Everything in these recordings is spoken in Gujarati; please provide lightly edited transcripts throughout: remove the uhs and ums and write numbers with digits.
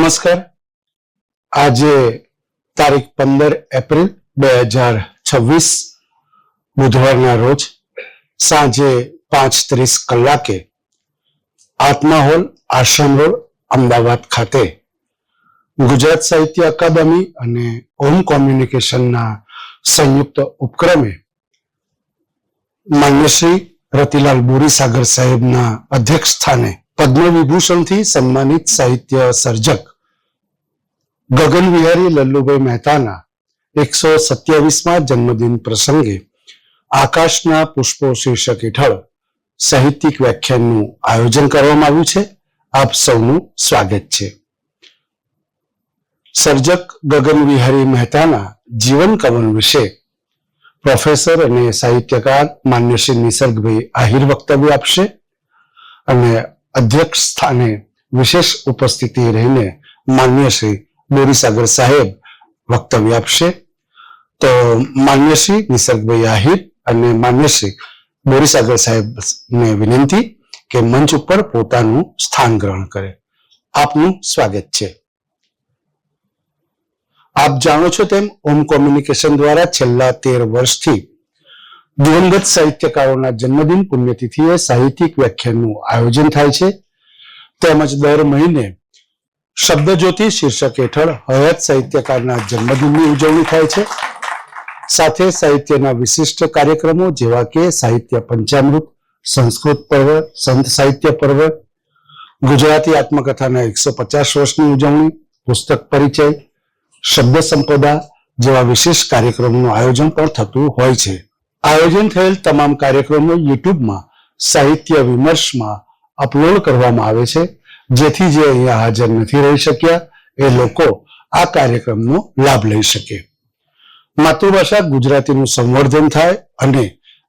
નમસ્કાર. આજે તારીખ 15 એપ્રિલ 2026 બુધવારના રોજ સાંજે 5:30 કલાકે આત્મા હોલ, આશ્રમ રોડ, અમદાવાદ ખાતે ગુજરાત સાહિત્ય અકાદમી અને ઓમ કોમ્યુનિકેશનના સંયુક્ત ઉપક્રમે માન્ય શ્રી રતિલાલ બોરીસાગર સાહેબના અધ્યક્ષ સ્થાને પદ્મ વિભૂષણથી સન્માનિત સાહિત્ય સર્જક ગગન વિહારી લલ્લુભાઈ મહેતાના 127મા જન્મદિન પ્રસંગે આકાશના પુષ્પો શીર્ષક હેઠળ સાહિત્યિક વ્યાખ્યાનનું આયોજન કરવામાં આવ્યું છે. આપ સૌનું સ્વાગત છે. સર્જક ગગન વિહારી મહેતાના જીવન કવન વિશે પ્રોફેસર અને સાહિત્યકાર માન્ય શ્રી નિસર્ગભાઈ આહિર વક્તવ્ય આપશે અને અધ્યક્ષ સ્થાને વિશેષ ઉપસ્થિતિ રહીને માન્ય શ્રી બોરીસાગર સાહેબ વક્તવ્ય આપશે. તો માન્ય શ્રી નિસર્ગભાઈ આહિર અને માન્ય શ્રી બોરીસાગર સાહેબને વિનંતી કે મંચ ઉપર પોતાનું સ્થાન ગ્રહણ કરે. આપનું સ્વાગત છે. આપ જાણો છો તેમ ઓમ કોમ્યુનિકેશન દ્વારા છેલ્લા 13 વર્ષથી દિવંગત સાહિત્યકારોના જન્મદિન પુણ્યતિથિએ સાહિત્યિક વ્યાખ્યાનનું આયોજન થાય છે. તેમજ દર મહિને શબ્દજ્યોતિ શીર્ષક હેઠળ હયાત સાહિત્યકારના જન્મદિનની ઉજવણી થાય છે. સાથે સાહિત્યના વિશિષ્ટ કાર્યક્રમો જેવા કે સાહિત્ય પંચામૃત, સંસ્કૃત પર્વ, સંત સાહિત્ય પર્વ, ગુજરાતી આત્મકથાના 150 વર્ષની ઉજવણી, પુસ્તક પરિચય, શબ્દ સંપદા જેવા વિશેષ કાર્યક્રમોનું આયોજન પણ થતું હોય છે. આયોજન થયેલ તમામ કાર્યક્રમો યુટ્યુબમાં સાહિત્ય વિમર્શમાં અપલોડ કરવામાં આવે છે, જેથી જે અહીંયા હાજર નથી રહી શક્યા એ લોકો આ કાર્યક્રમનો લાભ લઈ શકે. માતૃભાષા ગુજરાતીનું સંવર્ધન થાય અને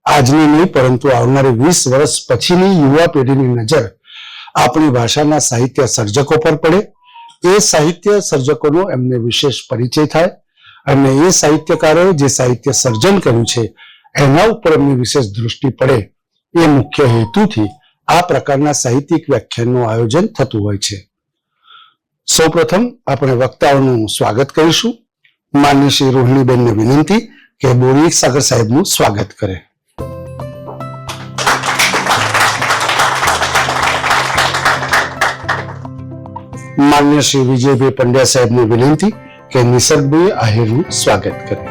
આજની નહીં પરંતુ આવનારી 20 વર્ષ પછીની યુવા પેઢીની નજર આપણી ભાષાના સાહિત્ય સર્જકો પર પડે, એ સાહિત્ય સર્જકોનો એમને વિશેષ પરિચય થાય અને એ સાહિત્યકારોએ જે સાહિત્ય સર્જન કર્યું છે એના ઉપર એમની વિશેષ દૃષ્ટિ પડે, એ મુખ્ય હેતુથી આ પ્રકારના સાહિત્યિક વ્યાખ્યાનનું આયોજન થતું હોય છે. સૌપ્રથમ આપણે વક્તાઓનું સ્વાગત કરીશું. માન્ય શ્રી રોહિણીબેનને વિનંતી કે બોરીસાગર સાહેબનું સ્વાગત કરે. માન્ય શ્રી વિજયભાઈ પંડ્યા સાહેબને વિનંતી કે નિસર્ગભાઈ આહિરનું સ્વાગત કરે.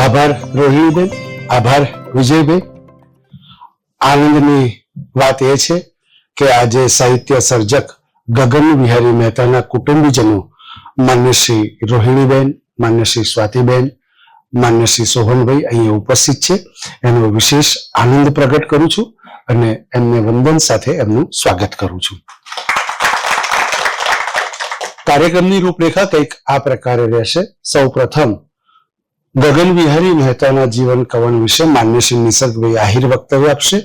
આભાર રોહિણીબેન, આભાર વિજયભાઈ. આનંદની વાત એ છે કે આજે સાહિત્ય સર્જક ગગન વિહારી મહેતાના કુટુંબીજનો માન્ય શ્રી રોહિણીબેન, માન્ય શ્રી સ્વાતિબેન, માન્ય શ્રી સોહનભાઈ અહીંયા ઉપસ્થિત છે. એનો વિશેષ આનંદ પ્રગટ કરું છું અને એમને વંદન સાથે એમનું સ્વાગત કરું છું. કાર્યક્રમની રૂપરેખા કંઈક આ પ્રકારે રહેશે. સૌ પ્રથમ ગગન વિહારી મહેતાના જીવન કવન વિશે માન્ય શ્રી નિસર્ગભાઈ આહિર વક્તવ્ય આપશે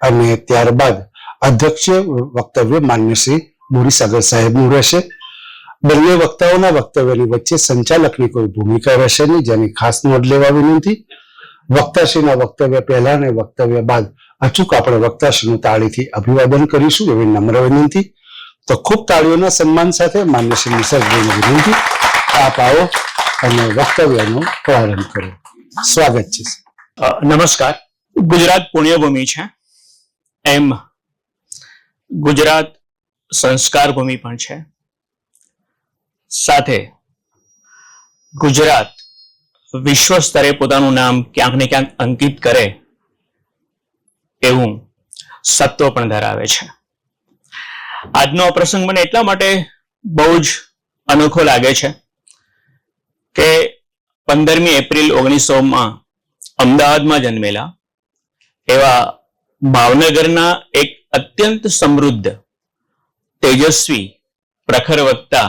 અને ત્યારબાદ અધ્યક્ષીય વક્તવ્ય માન્ય શ્રી બોરીસાગર સાહેબનું રહેશે. બંને વક્તાઓના વક્તવ્યની વચ્ચે સંચાલકની કોઈ ભૂમિકા રહેશે નહીં, જેની ખાસ નોંધ લેવા વિનંતી. વક્તાશ્રીના વક્તવ્ય પહેલા અને વક્તવ્ય બાદ અચૂક આપણે વક્તાશ્રીનું તાળીથી અભિવાદન કરીશું એવી નમ્ર વિનંતી. તો ખૂબ તાળીઓના સન્માન સાથે માન્ય શ્રી નિસર્ગભાઈને વિનંતી, આપ આવો અને વક્તવ્યનો પ્રારંભ કરો. સ્વાગત છે. નમસ્કાર. ગુજરાત પુણ્યભૂમિ છે, એમ ગુજરાત સંસ્કાર ભૂમિ પણ છે. સાથે ગુજરાત વિશ્વ સ્તરે પોતાનું નામ ક્યાંક ને ક્યાંક અંકિત કરે એવું સત્વ પણ ધરાવે છે. આજનો પ્રસંગ મને એટલા માટે બહુ જ અનોખો લાગે છે કે 15મી એપ્રિલ 1900માં અમદાવાદમાં જન્મેલા એવા ભાવનગરના એક અત્યંત સમૃદ્ધ, તેજસ્વી, પ્રખર વક્તા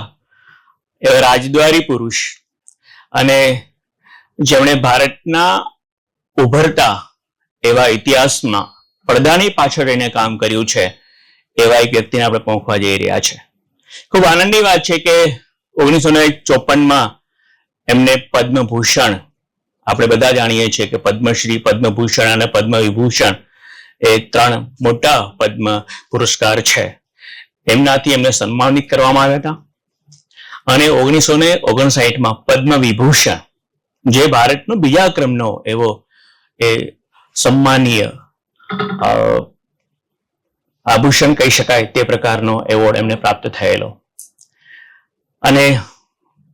એવા રાજદ્વારી પુરુષ અને જેમણે ભારતના ઉભરતા એવા ઇતિહાસમાં પડદાની પાછળ રહીને કામ કર્યું છે એવા એક વ્યક્તિને આપણે પહોંચવા જઈ રહ્યા છે. ખૂબ આનંદની વાત છે કે 1954માં એમને પદ્મભૂષણ આપણે બધા જાણીએ છીએ કે પદ્મશ્રી, પદ્મભૂષણ અને પદ્મવિભૂષણ એ 3 મોટા પદ્મ પુરસ્કાર છે. એમનાથી એમને સન્માનિત કરવામાં આવ્યા હતા. અને 1959માં પદ્મવિભૂષણ, જે ભારતનો બીજા ક્રમનો એવો એ સન્માનીય આભૂષણ કહી શકાય તે પ્રકારનો એવોર્ડ એમને પ્રાપ્ત થયેલો. અને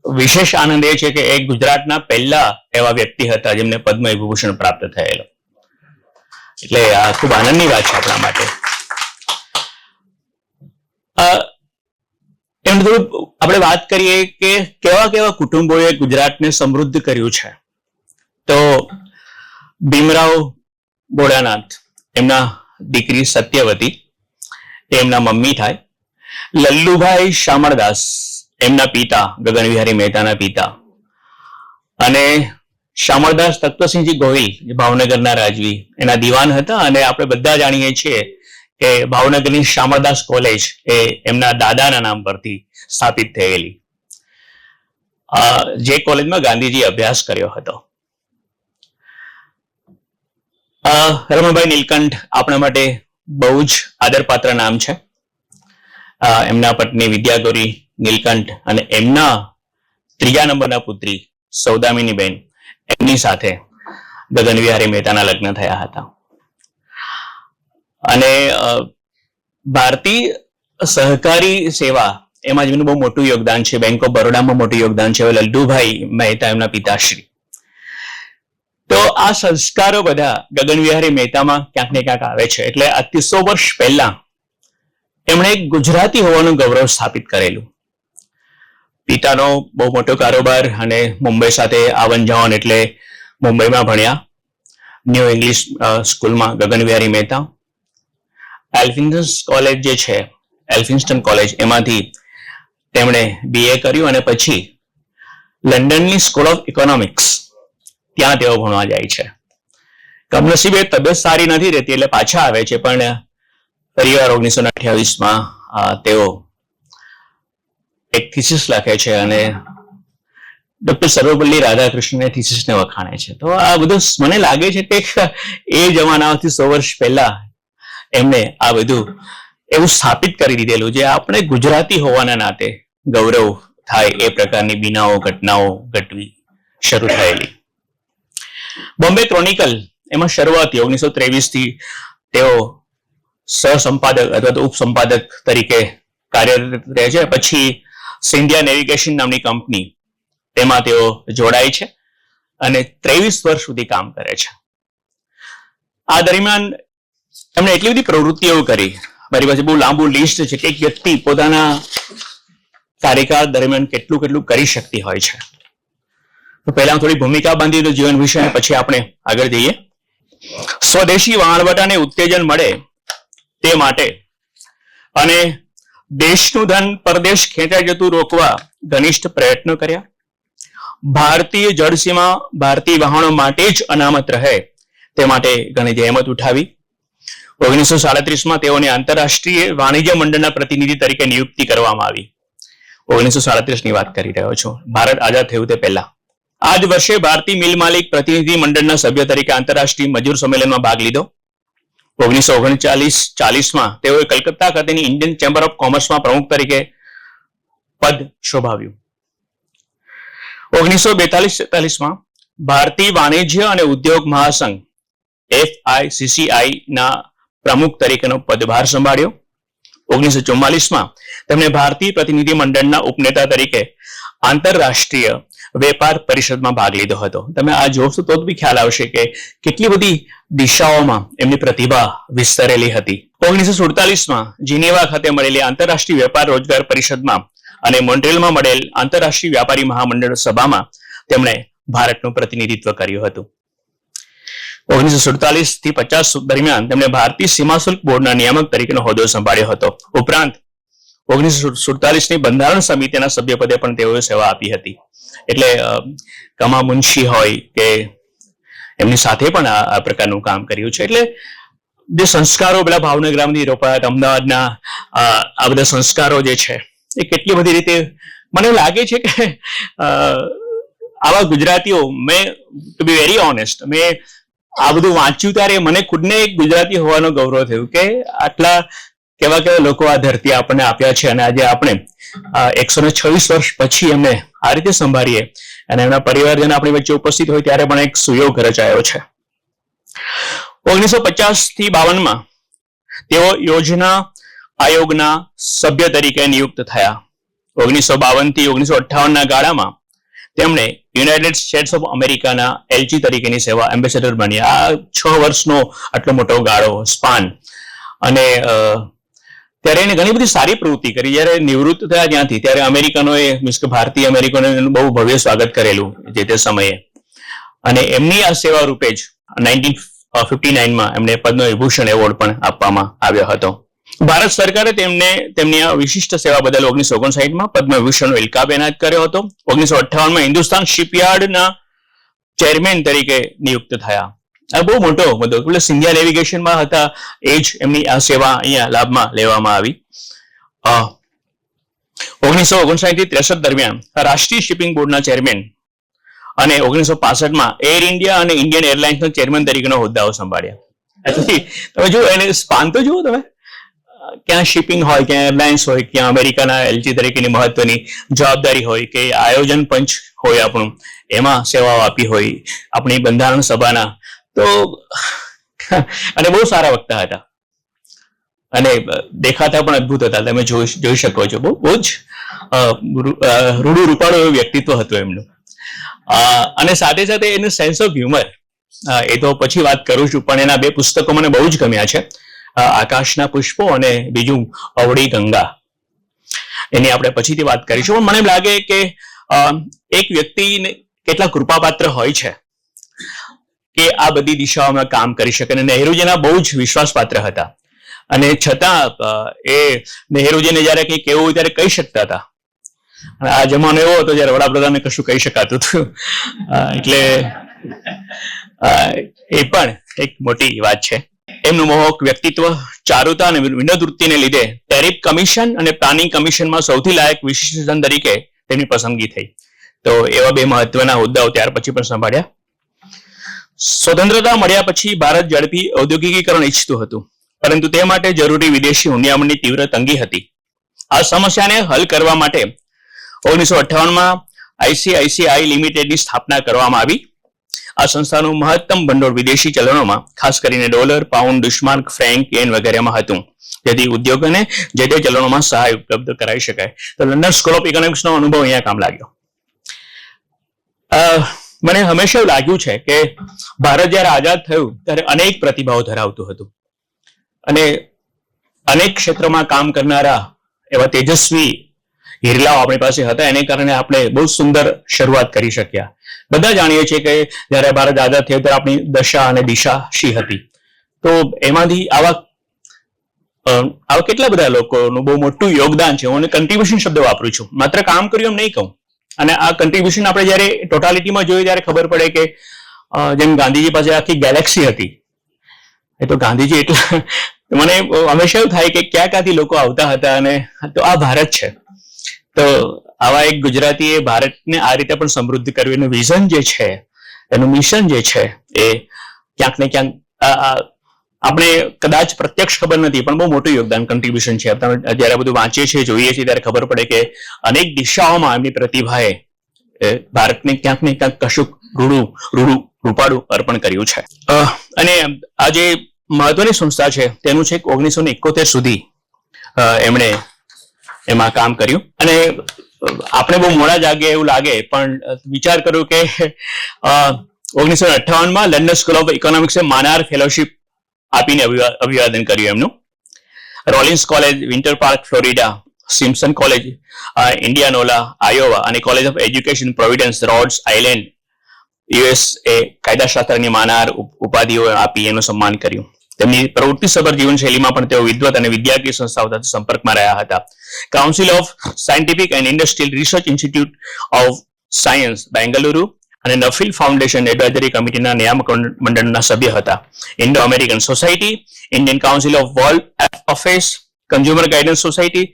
વિશેષ આનંદ એ છે કે એ ગુજરાતના પહેલા એવા વ્યક્તિ હતા જેમને પદ્મવિભૂષણ પ્રાપ્ત થયેલો. એટલે આ ખૂબ આનંદની વાત છે આપણા માટે. એમ થોડું આપણે વાત કરીએ કે કેવા કેવા કુટુંબોએ ગુજરાતને સમૃદ્ધ કર્યું છે. તો ભીમરાવ ભોળાનાથ, એમના દીકરી સત્યવતી, એમના મમ્મી થાય. લલ્લુભાઈ શામળદાસ, એમના પિતા ગગનવિહારી મહેતાના પિતા. અને શામળદાસ તત્વસિંહજી ગોહિલ, જે ભાવનગરના રાજવી, એના દિવાન હતા. અને આપણે બધા જાણીએ છીએ કે ભાવનગરની શામળદાસ કોલેજ એ એમના દાદાના નામ પરથી સ્થાપિત થયેલી, જે કોલેજમાં ગાંધીજી અભ્યાસ કર્યો હતો. રમણભાઈ નીલકંઠ આપણા માટે બહુ જ આદરપાત્ર નામ છે. એમના પત્ની વિદ્યાગૌરી નીલકંઠ અને એમના 3જા નંબરના પુત્રી સૌદામિનીબેન, એમની સાથે ગગનવિહારી મહેતાના લગ્ન થયા હતા. અને ભારતીય સહકારી સેવા એમાં જેમનું બહુ મોટું યોગદાન છે. બેંક ઓફ બરોડામાં મોટું યોગદાન છે. લલ્લુભાઈ મહેતા એમના પિતાશ્રી. તો આ સંસ્કારો બધા ગગનવિહારી મહેતામાં ક્યાંક ને ક્યાંક આવે છે. એટલે આજથી 100 વર્ષ પહેલા એમણે ગુજરાતી હોવાનું ગૌરવ સ્થાપિત કરેલું. પિતાનો બહુ મોટો કારોબાર અને મુંબઈ સાથે આવન જાવન, એટલે મુંબઈમાં ભણ્યા ન્યૂ ઇંગ્લિશ સ્કૂલમાં ગગનવિહારી મહેતા. એલ્ફિન્સ્ટન કોલેજ જે છે, એલ્ફિન્સ્ટન કોલેજ, એમાંથી તેમણે BA કર્યું. અને પછી લંડનની સ્કૂલ ઓફ ઇકોનોમિક્સ, ત્યાં તેઓ ભણવા જાય છે. કમનસીબે તબિયત સારી નથી રહેતી એટલે પાછા આવે છે. પણ ફરીવાર 1928માં તેઓ એક થીસીસ લખે છે અને ડોક્ટર સર્વપલ્લી રાધાકૃષ્ણને થીસીસને વખાણે છે. તો આ બધું મને લાગે છે કે એ જમાનાથી 100 વર્ષ પહેલા એમને આ બધું એવું સ્થાપિત કરી દીધેલું, જે આપણે ગુજરાતી હોવાના નાતે ગૌરવ થાય એ પ્રકારની બીનાઓ, ઘટનાઓ ઘટવી શરૂ થયેલી. બોમ્બે ક્રોનિકલ, એમાં શરૂઆતી 1923થી તેઓ સહસંપાદક અથવા તો ઉપસંપાદક તરીકે કાર્યરત રહે છે. પછી સિંધિયા નેવિગેશન નામની કંપની, તેમાં તેઓ જોડાય છે અને 23 વર્ષ સુધી કામ કરે છે. આ દરમિયાન એમણે એટલી બધી પ્રવૃત્તિઓ કરી. મારી પાસે બહુ લાંબુ લિસ્ટ છે કે એક વ્યક્તિ પોતાના કાર્યકાળ દરમિયાન કેટલું કેટલું કરી શકતી હોય છે. તો પહેલા થોડી ભૂમિકા બાંધી દો જીવન વિશે, પછી આપણે આગળ જઈએ. સ્વદેશી વહાણવટાને ઉત્તેજન મળે તે માટે અને દેશનું ધન પરદેશ ખેંચાઈ જતું રોકવા ઘનિષ્ઠ પ્રયત્નો કર્યા. ભારતીય જળસીમા ભારતીય વહાણો માટે જ અનામત રહે તે માટે ઘણી જહેમત ઉઠાવી. 1937માં તેઓને આંતરરાષ્ટ્રીય વાણિજ્ય મંડળના પ્રતિનિધિ તરીકે નિયુક્તિ કરવામાં આવી. 1937ની વાત કરી રહ્યો છું, ભારત આઝાદ થયું તે પહેલા. આ જ વર્ષે ભારતીય મિલ માલિક પ્રતિનિધિ મંડળના સભ્ય તરીકે આંતરરાષ્ટ્રીય મજૂર સંમેલનમાં ભાગ લીધો. 1939-40માં તેઓએ કલકત્તા ખાતેની ઇન્ડિયન ચેમ્બર ઓફ કોમર્સમાં પ્રમુખ તરીકે પદ શોભાવ્યું. 1942-43માં ભારતીય વાણિજ્ય અને ઉદ્યોગ મહાસંઘ FICCI ના પ્રમુખ તરીકેનો પદભાર સંભાળ્યો. 1944માં તેમણે ભારતીય પ્રતિનિધિ મંડળના ઉપનેતા તરીકે આંતરરાષ્ટ્રીય વેપાર પરિષદમાં ભાગ લીધો હતો. તમે આ જોશો તો બી ખ્યાલ આવશે કે કેટલી બધી દિશાઓમાં એમની પ્રતિભા વિસ્તરેલી હતી. 1947માં જીનેવા ખાતે મળેલી આંતરરાષ્ટ્રીય વેપાર રોજગાર પરિષદમાં અને મોન્ટ્રીયલમાં મળેલ આંતરરાષ્ટ્રીય વ્યાપારી મહામંડળ સભામાં તેમણે ભારતનું પ્રતિનિધિત્વ કર્યું હતું. 1947થી 50 દરમિયાન તેમણે ભારતીય સીમા શુલ્ક બોર્ડના નિયામક તરીકેનો હોદ્દો સંભાળ્યો હતો. ઉપરાંત 1947ની બંધારણ સમિતિના સભ્યપદે પણ તેઓએ સેવા આપી હતી. એટલે કમા મુનશી હોય કે એમની સાથે પણ આ પ્રકારનું કામ કર્યું છે. એટલે જે સંસ્કારો પેલા ભાવનગરમાંથી રોપાયા, અમદાવાદના આ બધા સંસ્કારો જે છે એ કેટલી બધી રીતે મને લાગે છે કે આવા ગુજરાતીઓ, મેં ટુ બી વેરી ઓનેસ્ટ, મેં આ બધું વાંચ્યું ત્યારે મને ખુદને એક ગુજરાતી હોવાનો ગૌરવ થયું કે આટલા કેવા કેવા લોકો આ ધરતી આપણને આપ્યા છે, અને આજે આપણે 126 વર્ષ પછી એમને આ રીતે સંભાળીએ અને એમના પરિવારજન આપણી વચ્ચે ઉપસ્થિત હોય ત્યારે પણ એક સુયોગ રચાયો છે. 1950 થી 52 તેઓ યોજના આયોગના સભ્ય તરીકે નિયુક્ત થયા. 1952 થી 1958 ના ગાળામાં તેમણે યુનાઇટેડ સ્ટેટ્સ ઓફ અમેરિકાના એલચી તરીકેની સેવા, એમ્બેસેડર બન્યા. આ 6 વર્ષનો આટલો મોટો ગાળો, સ્પાન. અને ત્યારે એને ઘણી બધી સારી પ્રવૃત્તિ કરી. જયારે નિવૃત્ત થયા ત્યાંથી ત્યારે અમેરિકનોએ, મીન્સ કે ભારતીય અમેરિકનોએ બહુ ભવ્ય સ્વાગત કરેલું જે તે સમયે. અને એમની આ સેવા રૂપે જ 1959માં એમને પદ્મ વિભૂષણ એવોર્ડ પણ આપવામાં આવ્યો હતો. ભારત સરકારે તેમની આ વિશિષ્ટ સેવા બદલ 1959માં પદ્મ વિભૂષણનો ઇલકાબ એનાયત કર્યો હતો. 1958માં હિન્દુસ્તાન શિપયાર્ડના ચેરમેન તરીકે નિયુક્ત થયા. આ બહુ મોટો મુદ્દો, એટલે સિંધિયા નેવિગેશનમાં હતા એ જ એમની આ સેવા અહીંયા લાભમાં લેવામાં આવી. 1959 થી 63 દરમિયાન રાષ્ટ્રીય શિપિંગ બોર્ડના ચેરમેન અને 1965માં એર ઇન્ડિયા અને ઇન્ડિયન એરલાઇન્સના ચેરમેન તરીકેનો હોદ્દાઓ સંભાળ્યા. તમે જુઓ, એને સ્પાન તો જુઓ તમે, ક્યાં શિપિંગ હોય, ક્યાં એરલાઇન્સ હોય, ક્યાં અમેરિકાના એલચી તરીકેની મહત્વની જવાબદારી હોય, કે આયોજન પંચ હોય આપણું, એમાં સેવાઓ આપી હોય, આપણી બંધારણ સભાના. તો અને બહુ સારા વક્તા હતા અને દેખાતા પણ અદભુત હતા. તમે જોઈ શકો છો, બહુ જ રૂડું રૂપાળું એવું વ્યક્તિત્વ હતું એમનું. અને સાથે સાથે એનું સેન્સ ઓફ હ્યુમર, એ તો પછી વાત કરું છું, પણ એના 2 પુસ્તકો મને બહુ જ ગમ્યા છે, આકાશના પુષ્પો અને બીજું અવળી ગંગા. એની આપણે પછીથી વાત કરીશું. પણ મને એમ લાગે કે એક વ્યક્તિને કેટલા કૃપાપાત્ર હોય છે કે આ બધી દિશાઓમાં કામ કરી શકે. અને નહેરુજીના બહુ જ વિશ્વાસપાત્ર હતા, અને છતાં એ નહેરુજીને જયારે કંઈ કહેવું હોય ત્યારે કહી શકતા હતા. અને આ જમાનો એવો હતો જયારે વડાપ્રધાનને કશું કહી શકાતું હતું. એટલે એ પણ એક મોટી વાત છે. એમનું મોહક વ્યક્તિત્વ, ચારુતા અને વિનોદવૃત્તિને લીધે ટેરિફ કમિશન અને પ્લાનિંગ કમિશનમાં સૌથી લાયક વિશિષ્ટજન તરીકે તેમની પસંદગી થઈ. તો એવા 2 મહત્વના હોદ્દાઓ ત્યાર પછી પણ સંભાળ્યા. સ્વતંત્રતા મળ્યા પછી ભારત ઝડપી ઔદ્યોગિકીકરણ ઈચ્છતું હતું, પરંતુ તે માટે જરૂરી વિદેશી હુંડિયામણની તીવ્ર તંગી હતી. આ સમસ્યાને હલ કરવા માટે 1958માં ICICI લિમિટેડની સ્થાપના કરવામાં આવી. આ સંસ્થાનું મહત્તમ ભંડોળ વિદેશી ચલણોમાં, ખાસ કરીને ડોલર, પાઉન્ડ, દુશ્માર્ક, ફ્રેન્ક, યેન વગેરેમાં હતું, જેથી ઉદ્યોગોને જે તે ચલણોમાં સહાય ઉપલબ્ધ કરાવી શકાય. તો લંડન સ્કૂલ ઓફ ઇકોનોમિક્સનો અનુભવ અહીંયા કામ લાગ્યો. મને હંમેશા એવું લાગ્યું છે કે ભારત જયારે આઝાદ થયું ત્યારે અનેક પ્રતિભાઓ ધરાવતું હતું, અને અનેક ક્ષેત્રોમાં કામ કરનારા એવા તેજસ્વી હિરલાઓ આપણી પાસે હતા. એને કારણે આપણે બહુ સુંદર શરૂઆત કરી શક્યા. બધા જાણીએ છીએ કે જયારે ભારત આઝાદ થયો ત્યારે આપણી દશા અને દિશા શી હતી. તો એમાંથી આવા કેટલા બધા લોકોનું બહુ મોટું યોગદાન છે. હું કન્ટ્રીબ્યુશન શબ્દ વાપરું છું, માત્ર કામ કર્યું એમ નહીં કહું. અને આ કન્ટ્રીબ્યુશન આપણે જયારે ટોટાલિટીમાં જોઈએ ત્યારે ખબર પડે કે જેમ ગાંધીજી પાસે આખી ગેલેક્સી હતી, એ તો ગાંધીજી એટલા, મને હંમેશા એવું થાય કે ક્યાંથી લોકો આવતા હતા. અને તો આ ભારત છે. તો આવા એક ગુજરાતીએ ભારતને આ રીતે પણ સમૃદ્ધ કર્યું. એનું વિઝન જે છે, એનું મિશન જે છે, એ ક્યાંક ને ક્યાંક આપણે કદાચ પ્રત્યક્ષ ખબર નથી, પણ બહુ મોટું યોગદાન, કન્ટ્રીબ્યુશન છે. જયારે બધું વાંચીએ છીએ, જોઈએ છીએ, ત્યારે ખબર પડે કે અનેક દિશાઓમાં એમની પ્રતિભાએ ભારતને ક્યાંક ને ક્યાંક કશુંક રૂપાળું અર્પણ કર્યું છે. અને આ જે મહત્વની સંસ્થા છે તેનું છે 1971 સુધી એમણે એમાં કામ કર્યું. અને આપણે બહુ મોડા જાગે એવું લાગે, પણ વિચાર કર્યો કે 1958માં લંડન સ્કૂલ ઓફ ઇકોનોમિક્સે માનાર ફેલોશિપ આપીને અભિવાદન કર્યું એમનું. Rollins college, winter park, Florida, Simpson college, Indianola, Iowa, અને college of education, Providence, Rhode Island, USA કાયદાશાસ્ત્રની માનાર ઉપાધિઓ આપી એનું સન્માન કર્યું. તેમની પ્રવૃત્તિસભર જીવનશૈલીમાં પણ તેઓ વિદ્વત અને વિદ્યાર્થી સંસ્થાઓ સાથે સંપર્કમાં રહ્યા હતા. Council of scientific and industrial research institute of science, Bengaluru, અને નફીલ ફાઉન્ડેશન એડવાઇઝરી કમિટીના નિયામક મંડળના સભ્ય હતા. Indo American society, Indian council of world affairs, consumer guidance society,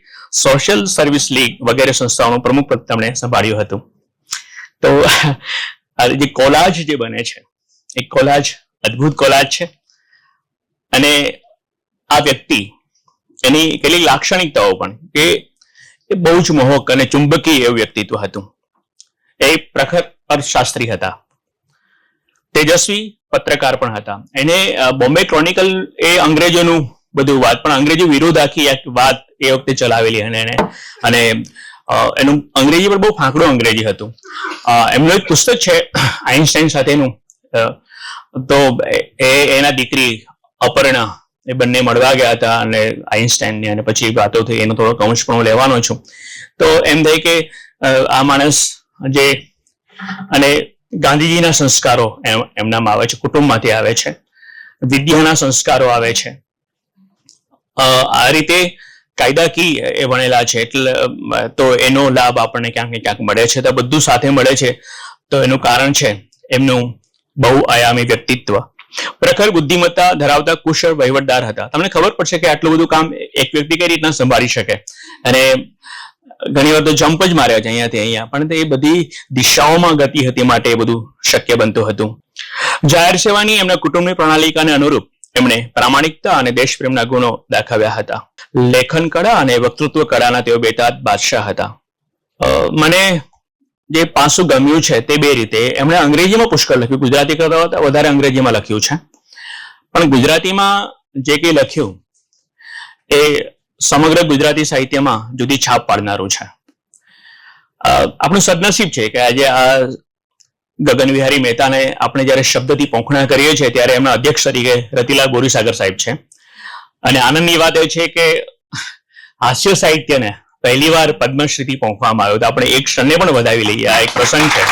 social service league વગેરે સંસ્થાઓનું પ્રમુખ પદ તેમણે સંભાળ્યું હતું. તો આ જે કોલાજ જે બને છે એ કોલાજ અદ્ભુત કોલાજ છે. અને આ વ્યક્તિ એની કેટલીક લાક્ષણિકતાઓ પણ કે એ બહુ જ મોહક અને ચુંબકીય એવું વ્યક્તિત્વ હતું. એ પ્રખર અર્થશાસ્ત્રી હતા, તેજસ્વી પત્રકાર પણ હતા. એને બોમ્બે ક્રોનિકલ એ અંગ્રેજોનું બધું વાત, પણ અંગ્રેજી વિરોધ આખી એક વાત એ વખતે ચલાવેલી અને એનું અંગ્રેજી પણ બહુ ફાંકડું અંગ્રેજી હતું. એમનું એક પુસ્તક છે આઇન્સ્ટાઈન સાથેનું, તો એના દીકરી અપર્ણા એ બંને મળવા ગયા હતા અને આઇન્સ્ટાઈનની, અને પછી વાતો થઈ, એનો થોડો અંશ પણ હું લેવાનો છું. તો એમ થાય કે આ માણસ જે, અને ગાંધીજીના સંસ્કારો એમનામાં આવે છે, કુટુંબમાંથી આવે છે, વિદ્યાના સંસ્કારો આવે છે. આ રીતે કાયદાકીય એ ભણેલા છે, એટલે તો એનો લાભ આપણને ક્યાંક ને ક્યાંક મળે છે. તો બધું સાથે મળે છે, તો એનું કારણ છે એમનું બહુઆયામી વ્યક્તિત્વ. પ્રખર બુદ્ધિમત્તા ધરાવતા કુશળ વહીવટદાર હતા. તમને ખબર પડશે કે આટલું બધું કામ એક વ્યક્તિ કઈ રીતના સંભાળી શકે. અને ઘણી વાર તો જમ્પ જ માર્યા છે અહીંયાથી અહીંયા, પણ એ બધી દિશાઓમાં ગતિ હતી માટે એ બધું શક્ય બનતું હતું. જાહેર સેવાની એમના કુટુંબની પ્રણાલિકાને અનુરૂપ એમણે પ્રામાણિકતા અને દેશપ્રેમના ગુણો દાખવ્યા હતા. લેખન કળા અને વક્તૃત્વ કળાના તેઓ બેતાજ બાદશાહ હતા. મને જે પાસું ગમ્યું છે તે બે રીતે, એમણે અંગ્રેજીમાં પુષ્કળ લખ્યું, ગુજરાતી કરતા વધારે અંગ્રેજીમાં લખ્યું છે. પણ ગુજરાતીમાં જે કંઈ લખ્યું એ સમગ્ર ગુજરાતી સાહિત્યમાં જુદી છાપ પાડનારું છે. આપણું સદનસીબ છે કે આજે આ ગગન વિહારી મહેતાને આપણે જ્યારે શબ્દથી પોંખણા કરીએ છીએ ત્યારે એમના અધ્યક્ષ તરીકે રતિલાલ બોરીસાગર સાહેબ છે. અને આનંદની વાત એ છે કે હાસ્ય સાહિત્યને પહેલી વાર પદ્મશ્રીથી પોંખવામાં આવ્યો. તો આપણે એક ક્ષણને પણ વધાવી લઈએ, આ એક પ્રસંગ છે.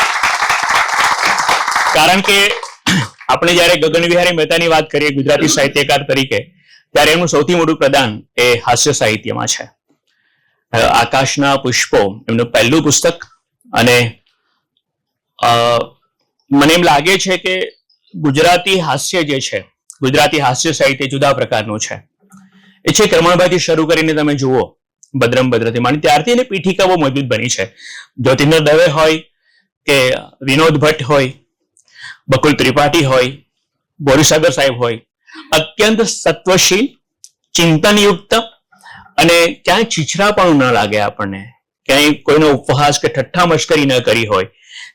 કારણ કે આપણે જયારે ગગન વિહારી મહેતાની વાત કરીએ ગુજરાતી સાહિત્યકાર તરીકે, ત્યારે એમનું સૌથી મોટું પ્રદાન એ હાસ્ય સાહિત્યમાં છે. આકાશના પુષ્પો એમનું પહેલું પુસ્તક, અને મને એમ લાગે છે કે ગુજરાતી હાસ્ય જે છે, ગુજરાતી હાસ્ય સાહિત્ય જુદા પ્રકારનું છે. એ છે કરમણભાઈથી શરૂ કરીને તમે જુઓ, ભદ્રમ ભદ્રથી માંડી ત્યારથી એને પીઠિકા બહુ મજબૂત બની છે. જ્યોતિન્દ્ર દવે હોય કે વિનોદ ભટ્ટ હોય, બકુલ ત્રિપાઠી હોય, બોરીસાગર સાહેબ હોય, અત્યંત સત્વશીલ, ચિંતનયુક્ત, અને ક્યાંય છીછરા પણ ન લાગે આપણને, ક્યાંય કોઈનો ઉપહાસ કે ઠઠ્ઠા મશ્કરી ન કરી હોય.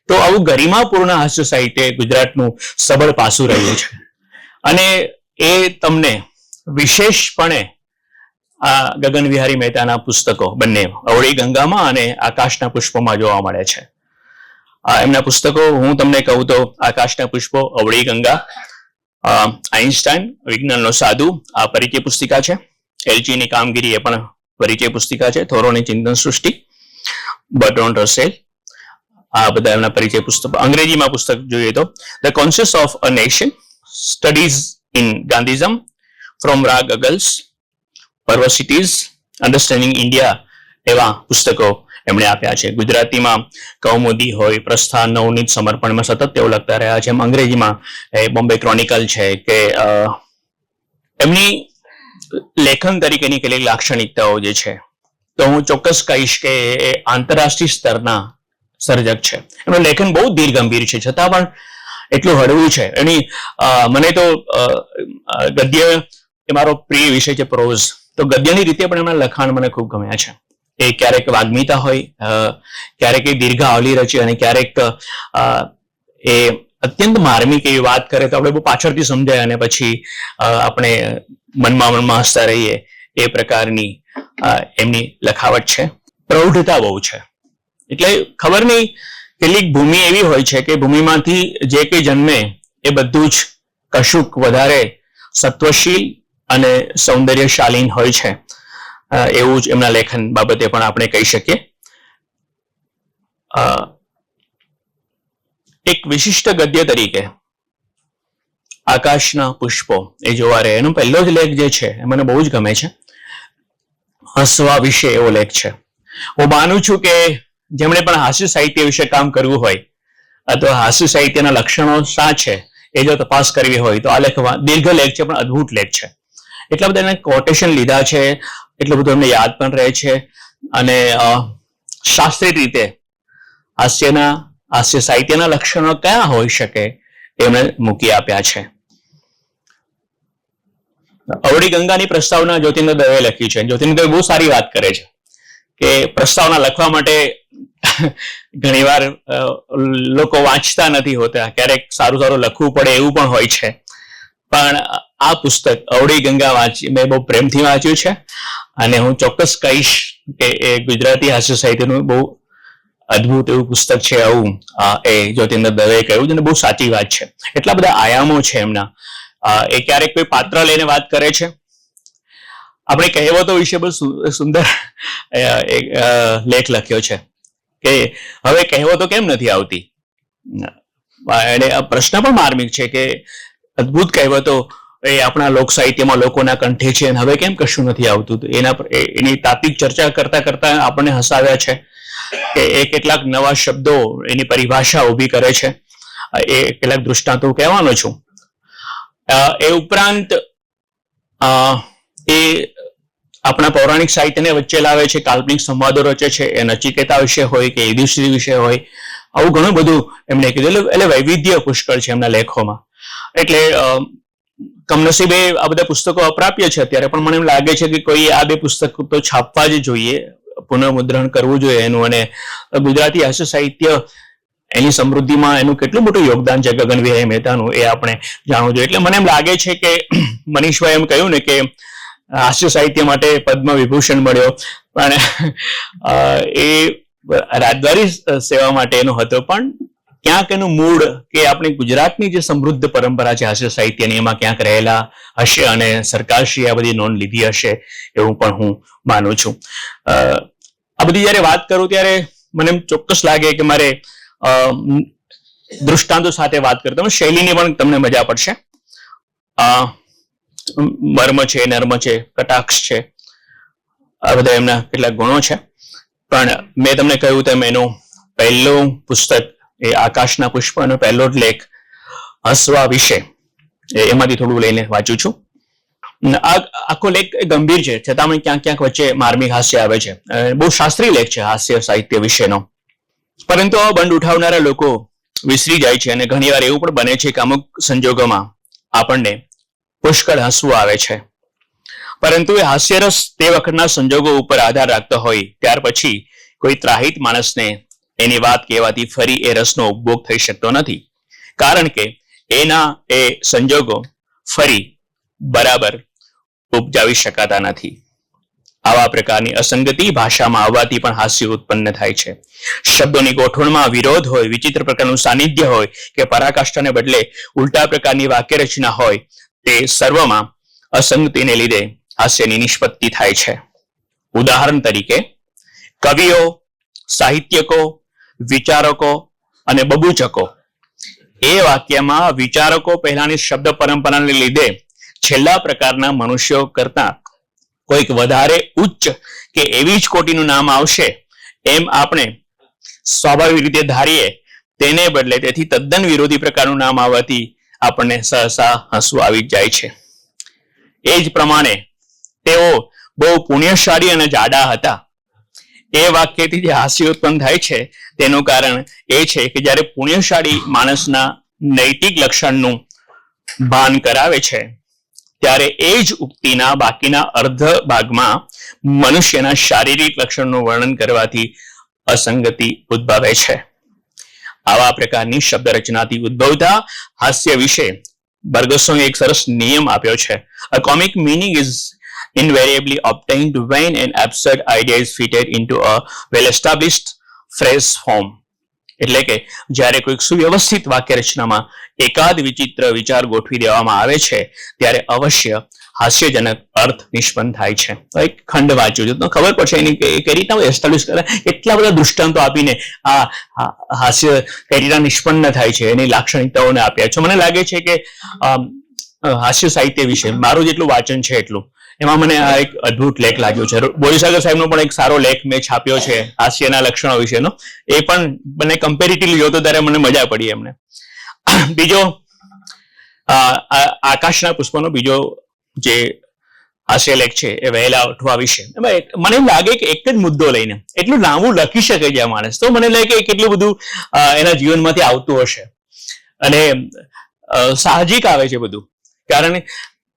તો આવું ગરિમાપૂર્ણ હાસ્ય સાહિત્ય ગુજરાતનું સબળ પાસું રહ્યું છે. અને એ તમને વિશેષપણે આ ગગન વિહારી મહેતાના પુસ્તકો બંને અવળી ગંગામાં અને આકાશના પુષ્પોમાં જોવા મળે છે. એમના પુસ્તકો હું તમને કહું તો આકાશના પુષ્પો, અવળી ગંગા, આઇન્સ્ટાઈન વિજ્ઞાનનો સાધુ આ પરિચય પુસ્તિકા છે. એલજીની કામગીરી એ પણ પરિચય પુસ્તિકા છે. થોરોની ચિંતન સૃષ્ટિ, બર્ટ્રાન્ડ રસેલ, આ બધા એમના પરિચય પુસ્તકો. અંગ્રેજીમાં પુસ્તક જોઈએ તો the conscious of a nation, studies in Gandhism from રા ગગલ્સ, પર્વર્સિટીઝ, અન્ડરસ્ટેન્ડિંગ ઇન્ડિયા, એવા પુસ્તકો એમણે આપ્યા છે. ગુજરાતીમાં કૌમુદી હોય, પ્રસ્થાન, નવનીત, સમર્પણમાં સતત તેઓ લખતા રહ્યા છે. એમ અંગ્રેજીમાં બોમ્બે ક્રોનિકલ છે. કે એમની લેખન તરીકેની કેટલીક લાક્ષણિકતાઓ જે છે, તો હું ચોક્કસ કહીશ કે એ આંતરરાષ્ટ્રીય સ્તરના સર્જક છે. એમનું લેખન બહુ દીર્ઘગંભીર છે, છતાં પણ એટલું હળવું છે. એની મને તો ગદ્ય એ મારો પ્રિય વિષય છે, પ્રોઝ. તો ગદ્યની રીતે પણ એમના લખાણ મને ખૂબ ગમ્યા છે. એ ક્યારેક વાગ્મીતા હોય, ક્યારેક એ દીર્ઘ આવલી રચે, અને ક્યારેક એ અત્યંત માર્મિક એવી વાત કરે તો આપણે બહુ પાછળથી સમજાય અને પછી આપણે મનમાં હસતા રહીએ, એ પ્રકારની એમની લખાવટ છે. પ્રૌઢતા બહુ છે. એટલે ખબર નહીં, કેટલીક ભૂમિ એવી હોય છે કે ભૂમિમાંથી જે કંઈ જન્મે એ બધું જ કશુંક વધારે સત્વશીલ અને સૌંદર્યશાલીન હોય છે. એવું જ એમના લેખન બાબતે પણ આપણે કહી શકીએ. એક વિશિષ્ટ ગદ્ય તરીકે આકાશના પુષ્પો એ જોવા રહે, એનો પહેલો જ લેખ જે છે એ મને બહુ જ ગમે છે. હસવા વિશે એવો લેખ છે. હું માનું છું કે જેમણે પણ હાસ્ય સાહિત્ય વિશે કામ કરવું હોય, અથવા હાસ્ય સાહિત્યના લક્ષણો શા છે એ જો તપાસ કરવી હોય તો આ લેખ દીર્ઘ લેખ છે, પણ અદ્ભુત લેખ છે. એટલા બધા એને કોટેશન લીધા છે, એટલું બધું એમને યાદ પણ રહે છે, અને શાસ્ત્રીય રીતે હાસ્યના હાસ્ય સાહિત્યના લક્ષણો કયા હોઈ શકે એમણે મૂકી આપ્યા છે. અવળી ગંગાની પ્રસ્તાવના જ્યોતિન્દ્ર દવે લખી છે. જ્યોતિન્દ્ર દવે બહુ સારી વાત કરે છે કે પ્રસ્તાવના લખવા માટે ઘણીવાર લોકો વાંચતા નથી હોતા, ક્યારેક સારું લખવું પડે એવું પણ હોય છે. પણ આ પુસ્તક અવળી ગંગા મેં બહુ પ્રેમથી વાંચ્યું છે અને હું ચોક્કસ કહીશ કે એ ગુજરાતી હાસ્ય સાહિત્યનું બહુ અદ્ભુત એવું પુસ્તક છે. આવું એ જ્યોતિન્દ્ર દવે કહ્યું છે અને બહુ સાચી વાત છે. એટલા બધા આયામો છે એમના. એ ક્યારેક કોઈ પાત્ર લઈને વાત કરે છે. આપણે કહેવતો વિશે બહુ સુંદર લેખ લખ્યો છે કે હવે કહેવતો કેમ નથી આવતી. અને આ પ્રશ્ન પણ માર્મિક છે કે અદ્ભુત કહેવતો એ આપણા લોક સાહિત્યમાં લોકોના કંઠે છે અને હવે કેમ કશું નથી આવતું. એની તાત્વિક ચર્ચા કરતા કરતા આપણને હસાવ્યા છે કે એ કેટલાક નવા શબ્દો એની પરિભાષા ઊભી કરે છે. એ કેટલાક દૃષ્ટાંતો કહેવાનો છું. એ ઉપરાંત એ આપણા પૌરાણિક સાહિત્યને વચ્ચે લાવે છે, કાલ્પનિક સંવાદો રચે છે. એ નચિકેતા વિશે હોય કે યુધિષ્ઠિર વિશે હોય, આવું ઘણું બધું એમણે કીધું. એટલે વૈવિધ્ય પુષ્કળ છે એમના લેખોમાં. એટલે કમનસીબે આ બધા પુસ્તકો અપ્રાપ્ય છે અત્યારે, પણ મને એમ લાગે છે કે કોઈ આ બે પુસ્તકો તો છાપવા જ જોઈએ, પુનઃમુદ્રણ કરવું જોઈએ એનું. અને ગુજરાતી હાસ્ય સાહિત્ય એની સમૃદ્ધિમાં એનું કેટલું મોટું યોગદાન છે ગગન વિહારી મહેતાનું, એ આપણે જાણવું જોઈએ. એટલે મને એમ લાગે છે કે મનીષભાઈ એમ કહ્યું ને કે હાસ્ય સાહિત્ય માટે પદ્મ વિભૂષણ મળ્યો, પણ એ રાજદ્વારી સેવા માટે એનો હતો. પણ ક્યાંક એનું મૂળ કે આપણી ગુજરાતની જે સમૃદ્ધ પરંપરા છે હાસ્ય સાહિત્યની, એમાં ક્યાંક રહેલા હશે અને સરકારશ્રીએ આ બધી નોંધ લીધી હશે એવું પણ હું માનું છું. આ બધી જયારે વાત કરું ત્યારે મને એમ ચોક્કસ લાગે કે મારે દૃષ્ટાંતો સાથે વાત કરતા શૈલીની પણ તમને મજા પડશે. મર્મ છે, નર્મ છે, કટાક્ષ છે, આ બધા એમના કેટલાક ગુણો છે. પણ મેં તમને કહ્યું તેમ એનું પહેલું પુસ્તક એ આકાશના પુષ્પ અને પહેલો જ લેખ હસવા વિશે, એમાંથી થોડું લઈને વાંચું છું. આ આખો લેખ ગંભીર છે છતાં પણ ક્યાંક ક્યાંક વચ્ચે માર્મિક હાસ્ય આવે છે. બહુ શાસ્ત્રીય લેખ છે હાસ્ય સાહિત્ય વિશેનો. પરંતુ આ બંધ ઉઠાવનારા લોકો વિસરી જાય છે અને ઘણીવાર એવું પણ બને છે કે અમુક સંજોગોમાં આપણને પુષ્કળ હસવું આવે છે. પરંતુ એ હાસ્યરસ તે વખતના સંજોગો ઉપર આધાર રાખતો હોય, ત્યાર પછી કોઈ ત્રાહિત માણસને એની વાત કહેવાથી ફરી એ રસનો ઉપભોગ થઈ શકતો નથી. કારણ કે એના એ સંજોગો ફરી બરાબર ઉપજાવી શકાતા નથી. આવા પ્રકારની અસંગતિ ભાષામાં આવવાથી પણ હાસ્ય ઉત્પન્ન થાય છે. શબ્દોની ગોઠવણમાં વિરોધ હોય, વિચિત્ર પ્રકારનું સાનિધ્ય હોય કે પરાકાષ્ઠાને બદલે ઉલટા પ્રકારની વાક્ય રચના હોય, તે સર્વમાં અસંગતિને લીધે હાસ્યની નિષ્પત્તિ થાય છે. ઉદાહરણ તરીકે કવિઓ, સાહિત્યકો, વિચારકો અને બબૂચકો એ વાક્યમાં વિચારકો પહેલાની શબ્દ પરંપરાને લીધે છેલ્લા પ્રકારના મનુષ્યો કરતા કોઈક વધારે ઉચ્ચ કે એવી જ કોટીનું નામ આવશે એમ આપણે સ્વાભાવિક રીતે ધારીએ, તેને બદલે તેથી તદ્દન વિરોધી પ્રકારનું નામ આવવાથી આપણને સહસા હસવું આવી જાય છે. એ જ પ્રમાણે તેઓ બહુ પુણ્યશાળી અને જાડા હતા. એ વાક્યથી જે હાસ્ય ઉત્પન્ન થાય છે તેનું કારણ એ છે કે જ્યારે પુણ્યશાળી માણસના નૈતિક લક્ષણનું ભાન કરાવે છે, ત્યારે એ જ ઉક્તિના બાકીના અર્ધ ભાગમાં મનુષ્યના શારીરિક લક્ષણનું વર્ણન કરવાથી અસંગતિ ઉદ્ભવે છે. આવા પ્રકારની શબ્દ રચનાથી ઉદ્ભવતા હાસ્ય વિશે બર્ગસોએ એક સરસ નિયમ આપ્યો છે. A comic meaning is invariably obtained when an absurd idea is fitted into a well-established phrase form. એટલે કે જ્યારે કોઈક સુવ્યવસ્થિત વાક્ય રચનામાં એકાદ વિચિત્ર વિચાર ગોઠવી દેવામાં આવે છે ત્યારે અવશ્ય હાસ્યજનક અર્થ નિષ્પન્ન થાય છે. એક ખંડ વાંચ્યું છે તો ખબર પડશે એની કઈ રીતના એસ્ટાબ્લિશ કરે. એટલા બધા દૃષ્ટાંતો આપીને આ હાસ્ય કઈ રીતના નિષ્પન્ન થાય છે એની લાક્ષણિકતાઓને આપ્યા છે. મને લાગે છે કે હાસ્ય સાહિત્ય વિશે મારું જેટલું વાંચન છે એટલું એમાં મને આ એક અદ્ભુત લેખ લાગ્યો છે. બોરીસાગર સાહેબનો પણ એક સારો લેખ મેં છાપ્યો છે હાસ્યના લક્ષણો વિશેનો. એ પણ મને કમ્પેરેટિવલી જોતો ત્યારે મને મજા પડી એમને. બીજો આકાશના પુષ્પનો બીજો જે હાસ્ય લેખ છે એ વહેલા ઉઠવા વિશે. મને એમ લાગે કે એક જ મુદ્દો લઈને, એટલું લાંબુ લખી શકે છે આ માણસ. તો મને લાગે કે કેટલું બધું એના જીવનમાંથી આવતું હશે. અને સાહજિક આવે છે બધું, કારણ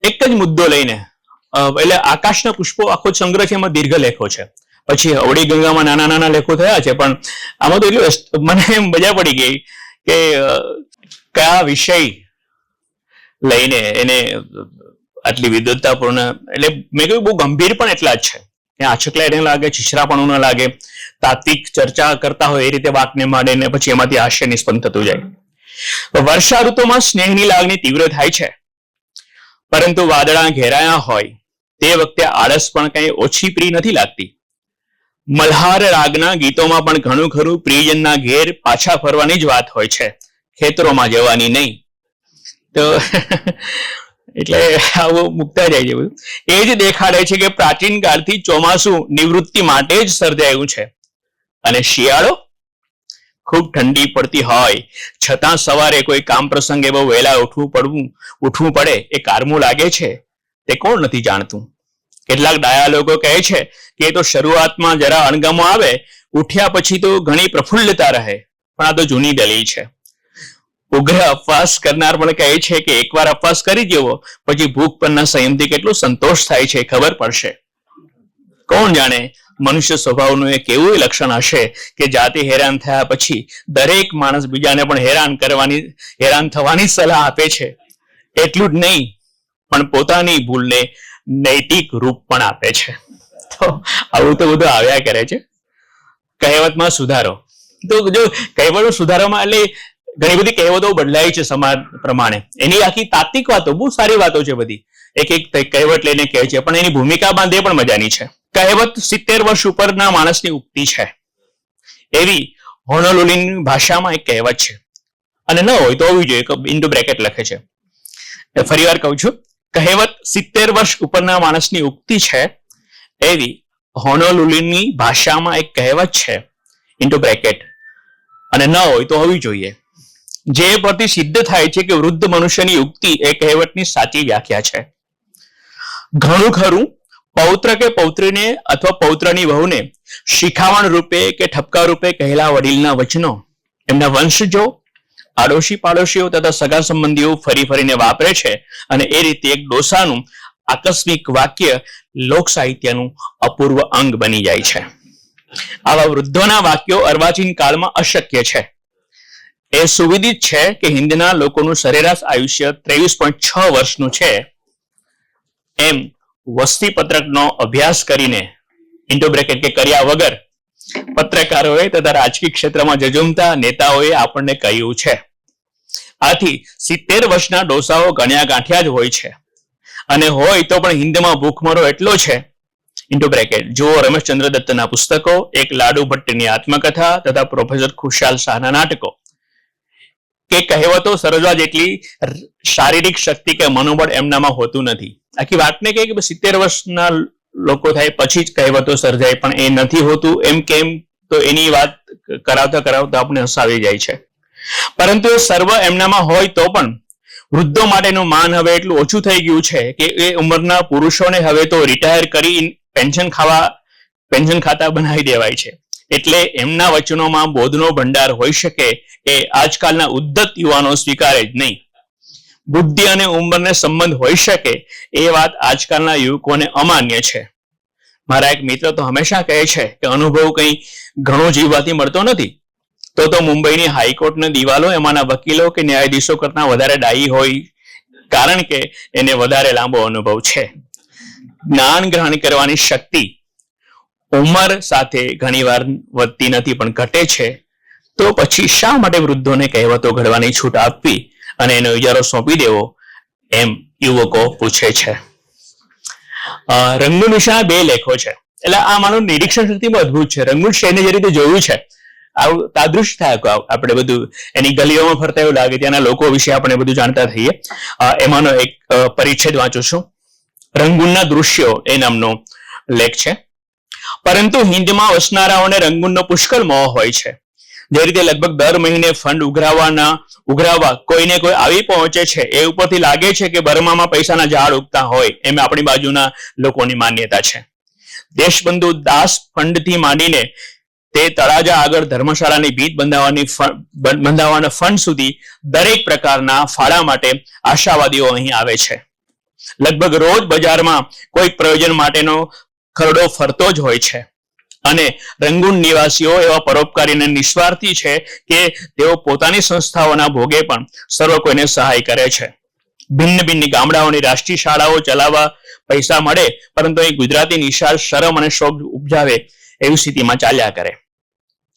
એક જ મુદ્દો લઈને એટલે આકાશના પુષ્પો આખો સંગ્રહ છે, એમાં દીર્ઘ લેખો છે, પછી અવળી ગંગામાં નાના નાના લેખો થયા છે, પણ આમાં તો એટલું મને મજા પડી ગઈ કે કયા વિષય લઈને એને આટલી વિદ્વત્તાપૂર્ણ, એટલે મેં કહ્યું બહુ ગંભીર પણ એટલા જ છે. આછકલા એને લાગે, છીછરાપણું ન લાગે, તાત્વિક ચર્ચા કરતા હોય એ રીતે વાતને માંડે ને પછી એમાંથી હાસ્ય નિષ્પન્ન થતું જાય. વર્ષા ઋતુમાં સ્નેહની લાગણી તીવ્ર થાય છે, પરંતુ વાદળા ઘેરાયા હોય તે વખતે આળસ પણ કઈ ઓછી પ્રિય નથી લાગતી. મલ્હાર રાગના ગીતોમાં પણ ઘણું ખરું પ્રિયજનના ઘેર પાછા ફરવાની જ વાત હોય છે, ખેતરોમાં જવાની નહીં. તો એટલે આવું મૂકતા જાય છે બધું. એ જ દેખાડે છે કે પ્રાચીન કાળથી ચોમાસું નિવૃત્તિ માટે જ સર્જાયું છે, અને શિયાળો ખૂબ ઠંડી પડતી હોય છતાં સવારે કોઈ કામ પ્રસંગે બહુ વહેલા ઉઠવું પડે એ કારમું લાગે છે, તે કોણ નથી જાણતું. કેટલાક ડાયા લોકો કહે છે કે એ તો શરૂઆતમાં જરા અણગમો આવે, ઉઠ્યા પછી તો ઘણી પ્રફુલ્લતા રહે, પણ આ તો જૂની દલીલ છે. ઉગ્ર અપવાસ કરનાર પણ કહે છે કે એકવાર અપવાસ કરી જવો પછી ભૂખ પરના સંયમથી કેટલો સંતોષ થાય છે ખબર પડશે. કોણ જાણે મનુષ્ય સ્વભાવનું એક એવું લક્ષણ હશે કે જાતે હેરાન થયા પછી દરેક માણસ બીજાને પણ હેરાન થવાની સલાહ આપે છે. એટલું જ નહીં પણ પોતાની ભૂલને નૈતિક રૂપ પણ આપે છે. તો આવું તો બધું આવ્યા કરે છે. કહેવતમાં સુધારો, તો જો કહેવતમાં સુધારોમાં એટલે ઘણી બધી કહેવતો બદલાય છે સમાજ પ્રમાણે. એની આખી તાત્વિક વાતો બહુ સારી વાતો છે બધી, એક એક કહેવત લઈને કહે છે, પણ એની ભૂમિકા બાંધે પણ મજાની છે. કહેવત 70 વર્ષ ઉપરના માણસની ઉક્તિ છે એવી હોનોલુલુની ભાષામાં એક કહેવત છે, અને ન હોય તો હોવી જોઈએ, ઇન્ટુ બ્રેકેટ લખે છે. ફરી વાર કહું છું, કહેવત 70 વર્ષ ઉપરના માણસની ઉક્તિ છે એવી હોનોલુલુની ભાષામાં એક કહેવત છે, ઇન્ટુ બ્રેકેટ, અને ન હોય તો હોવી જોઈએ. જે પરથી સિદ્ધ થાય છે કે વૃદ્ધ મનુષ્યની ઉક્તિ એ કહેવતની સાચી વ્યાખ્યા છે. ઘણું ખરું પૌત્ર કે પૌત્રીને અથવા પૌત્રની વહુને શિખામણ રૂપે કે ઠપકા રૂપે કહેલા વડીલના વચનો એમના વંશજો, આડોશી પાડોશીઓ તથા સગા સંબંધીઓ ફરી ફરીને વાપરે છે, અને એ રીતે એક ડોસાનું આકસ્મિક વાક્ય લોક સાહિત્યનું અપૂર્વ અંગ બની જાય છે. આવા વૃદ્ધોના વાક્યો અર્વાચીન કાળમાં અશક્ય છે. એ સુવિદિત છે કે હિન્દના લોકોનું સરેરાશ આયુષ્ય 23.6 વર્ષનું છે. એમ વસ્તી પત્રકનો અભ્યાસ કરીને, ઇન્ટુ બ્રેકેટ કે કર્યા વગર, પત્રકારોએ તથા રાજકીય ક્ષેત્રમાં જજુમતા નેતાઓએ આપણને કહ્યું છે. આથી 70 વર્ષના ડોસાઓ ગણ્યા ગાંઠ્યા જ હોય છે, અને હોય તો પણ હિન્દમાં ભૂખમરો એટલો છે, ઇન્ટુ બ્રેકેટ જુઓ રમેશચંદ્ર દત્તના પુસ્તકો, એક લાડુ ભટ્ટની આત્મકથા તથા પ્રોફેસર ખુશાલ શાહના નાટકો, કે કહેવતો સર્જવા જેટલી શારીરિક શક્તિ કે મનોબળ એમનામાં હોતું નથી. આખી વાતને કહે કે 70 વર્ષના લોકો થાય પછી જ કહેવતો સર્જાય, પણ એ નથી હોતું. એમ કેમ, તો એની વાત કરાવતા કરાવતા આપણે હસાવી જાય છે. પરંતુ એ સર્વ એમનામાં હોય તો પણ વૃદ્ધો માટેનું માન હવે એટલું ઓછું થઈ ગયું છે કે એ ઉંમરના પુરુષોને હવે તો રિટાયર કરી પેન્શન ખાતા બનાવી દેવાય છે. એટલે એમના વચનોમાં બોધનો ભંડાર હોઈ શકે એ આજકાલના ઉદ્ધત યુવાનો સ્વીકારે જ નહીં. બુદ્ધિ અને ઉંમરને સંબંધ હોઈ શકે એ વાત આજકાલના યુવકોને અમાન્ય છે. મારા એક મિત્ર તો હંમેશા કહે છે કે અનુભવ કંઈ ઘણો જીવવાથી મળતો નથી. તો મુંબઈની હાઈકોર્ટની દિવાલો એમાંના વકીલો કે ન્યાયાધીશો કરતા વધારે ડાયી હોય, કારણ કે એને વધારે લાંબો અનુભવ છે. જ્ઞાન ગ્રહણ કરવાની શક્તિ ઉંમર સાથે ઘણીવાર વધતી નથી પણ ઘટે છે. તો પછી શા માટે વૃદ્ધોને કહેવતો ઘડવાની છૂટ આપવી અને એનો ઇજારો સોંપી દેવો, એમ યુવકો પૂછે છે. રંગમુનિષા 2 લેખો છે. એટલે આ માનું નિરીક્ષણ શક્તિ બહુ અદભુત છે. રંગમુનિષાને જે રીતે જોયું છે, આવું તાદૃશ થાય આપણે બધું એની ગલીઓમાં ફરતા એવું લાગે, ત્યાંના લોકો વિશે આપણે બધું જાણતા થઈએ. એમાંનો એક પરિચ્છેદ વાંચું છું. રંગૂનના દૃશ્યો એ નામનો લેખ છે. પરંતુ હિન્દમાં વસનારાઓને રંગૂનનો પુષ્કળ મોહ હોય છે. જે રીતે લગભગ દર મહિને ફંડ ઉઘરાવવા કોઈને કોઈ આવી પહોંચે છે, એ ઉપરથી લાગે છે કે બર્મામાં પૈસાના ઝાડ ઉગતા હોય, એમ આપણી બાજુના લોકોની માન્યતા છે. દેશબંધુ દાસ ફંડથી માંડીને તે તળાજા આગળ ધર્મશાળાની ભીત બંધાવવાના ફંડ સુધી દરેક પ્રકારના ફાળા માટે આશાવાદીઓ અહીં આવે છે. લગભગ રોજ બજારમાં કોઈ પ્રયોજન માટેનો ખરડો ફરતો જ હોય છે અને રંગૂન નિવાસીઓ એવા પરોપકારી અને નિસ્વાર્થી છે કે તેઓ પોતાની સંસ્થાઓના ભોગે પણ સર્વ કોઈને સહાય કરે છે. ભિન્ન ભિન્ન ગામડાઓની રાષ્ટ્રીય શાળાઓ ચલાવવા પૈસા મળે, પરંતુ અહીં ગુજરાતી નિશાળ શરમ અને શોખ ઉપજાવે એવી સ્થિતિમાં ચાલ્યા કરે.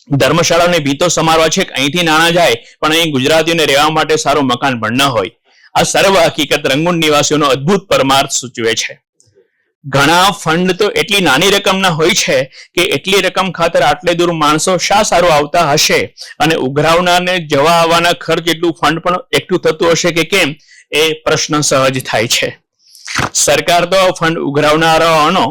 ધર્મશાળાની ભીતો સમારવા છે અહીંથી નાણાં જાય, પણ અહીં ગુજરાતીઓને રહેવા માટે સારું મકાન પણ ન હોય. આ સર્વ હકીકત રંગૂન નિવાસીઓનો અદ્ભુત પરમાર્થ સૂચવે છે. ઘણા ફંડ તો એટલી નાની રકમના હોય છે કે એટલી રકમ ખાતર આટલે દૂર માણસો શા સારું આવતા હશે, અને ઉઘરાવનારને જવા આવવાના ખર્ચ એટલું ફંડ પણ એકઠું થતું હશે કે કેમ, એ પ્રશ્ન સહજ થાય છે. સરકાર તો ફંડ ઉઘરાવનારાઓનો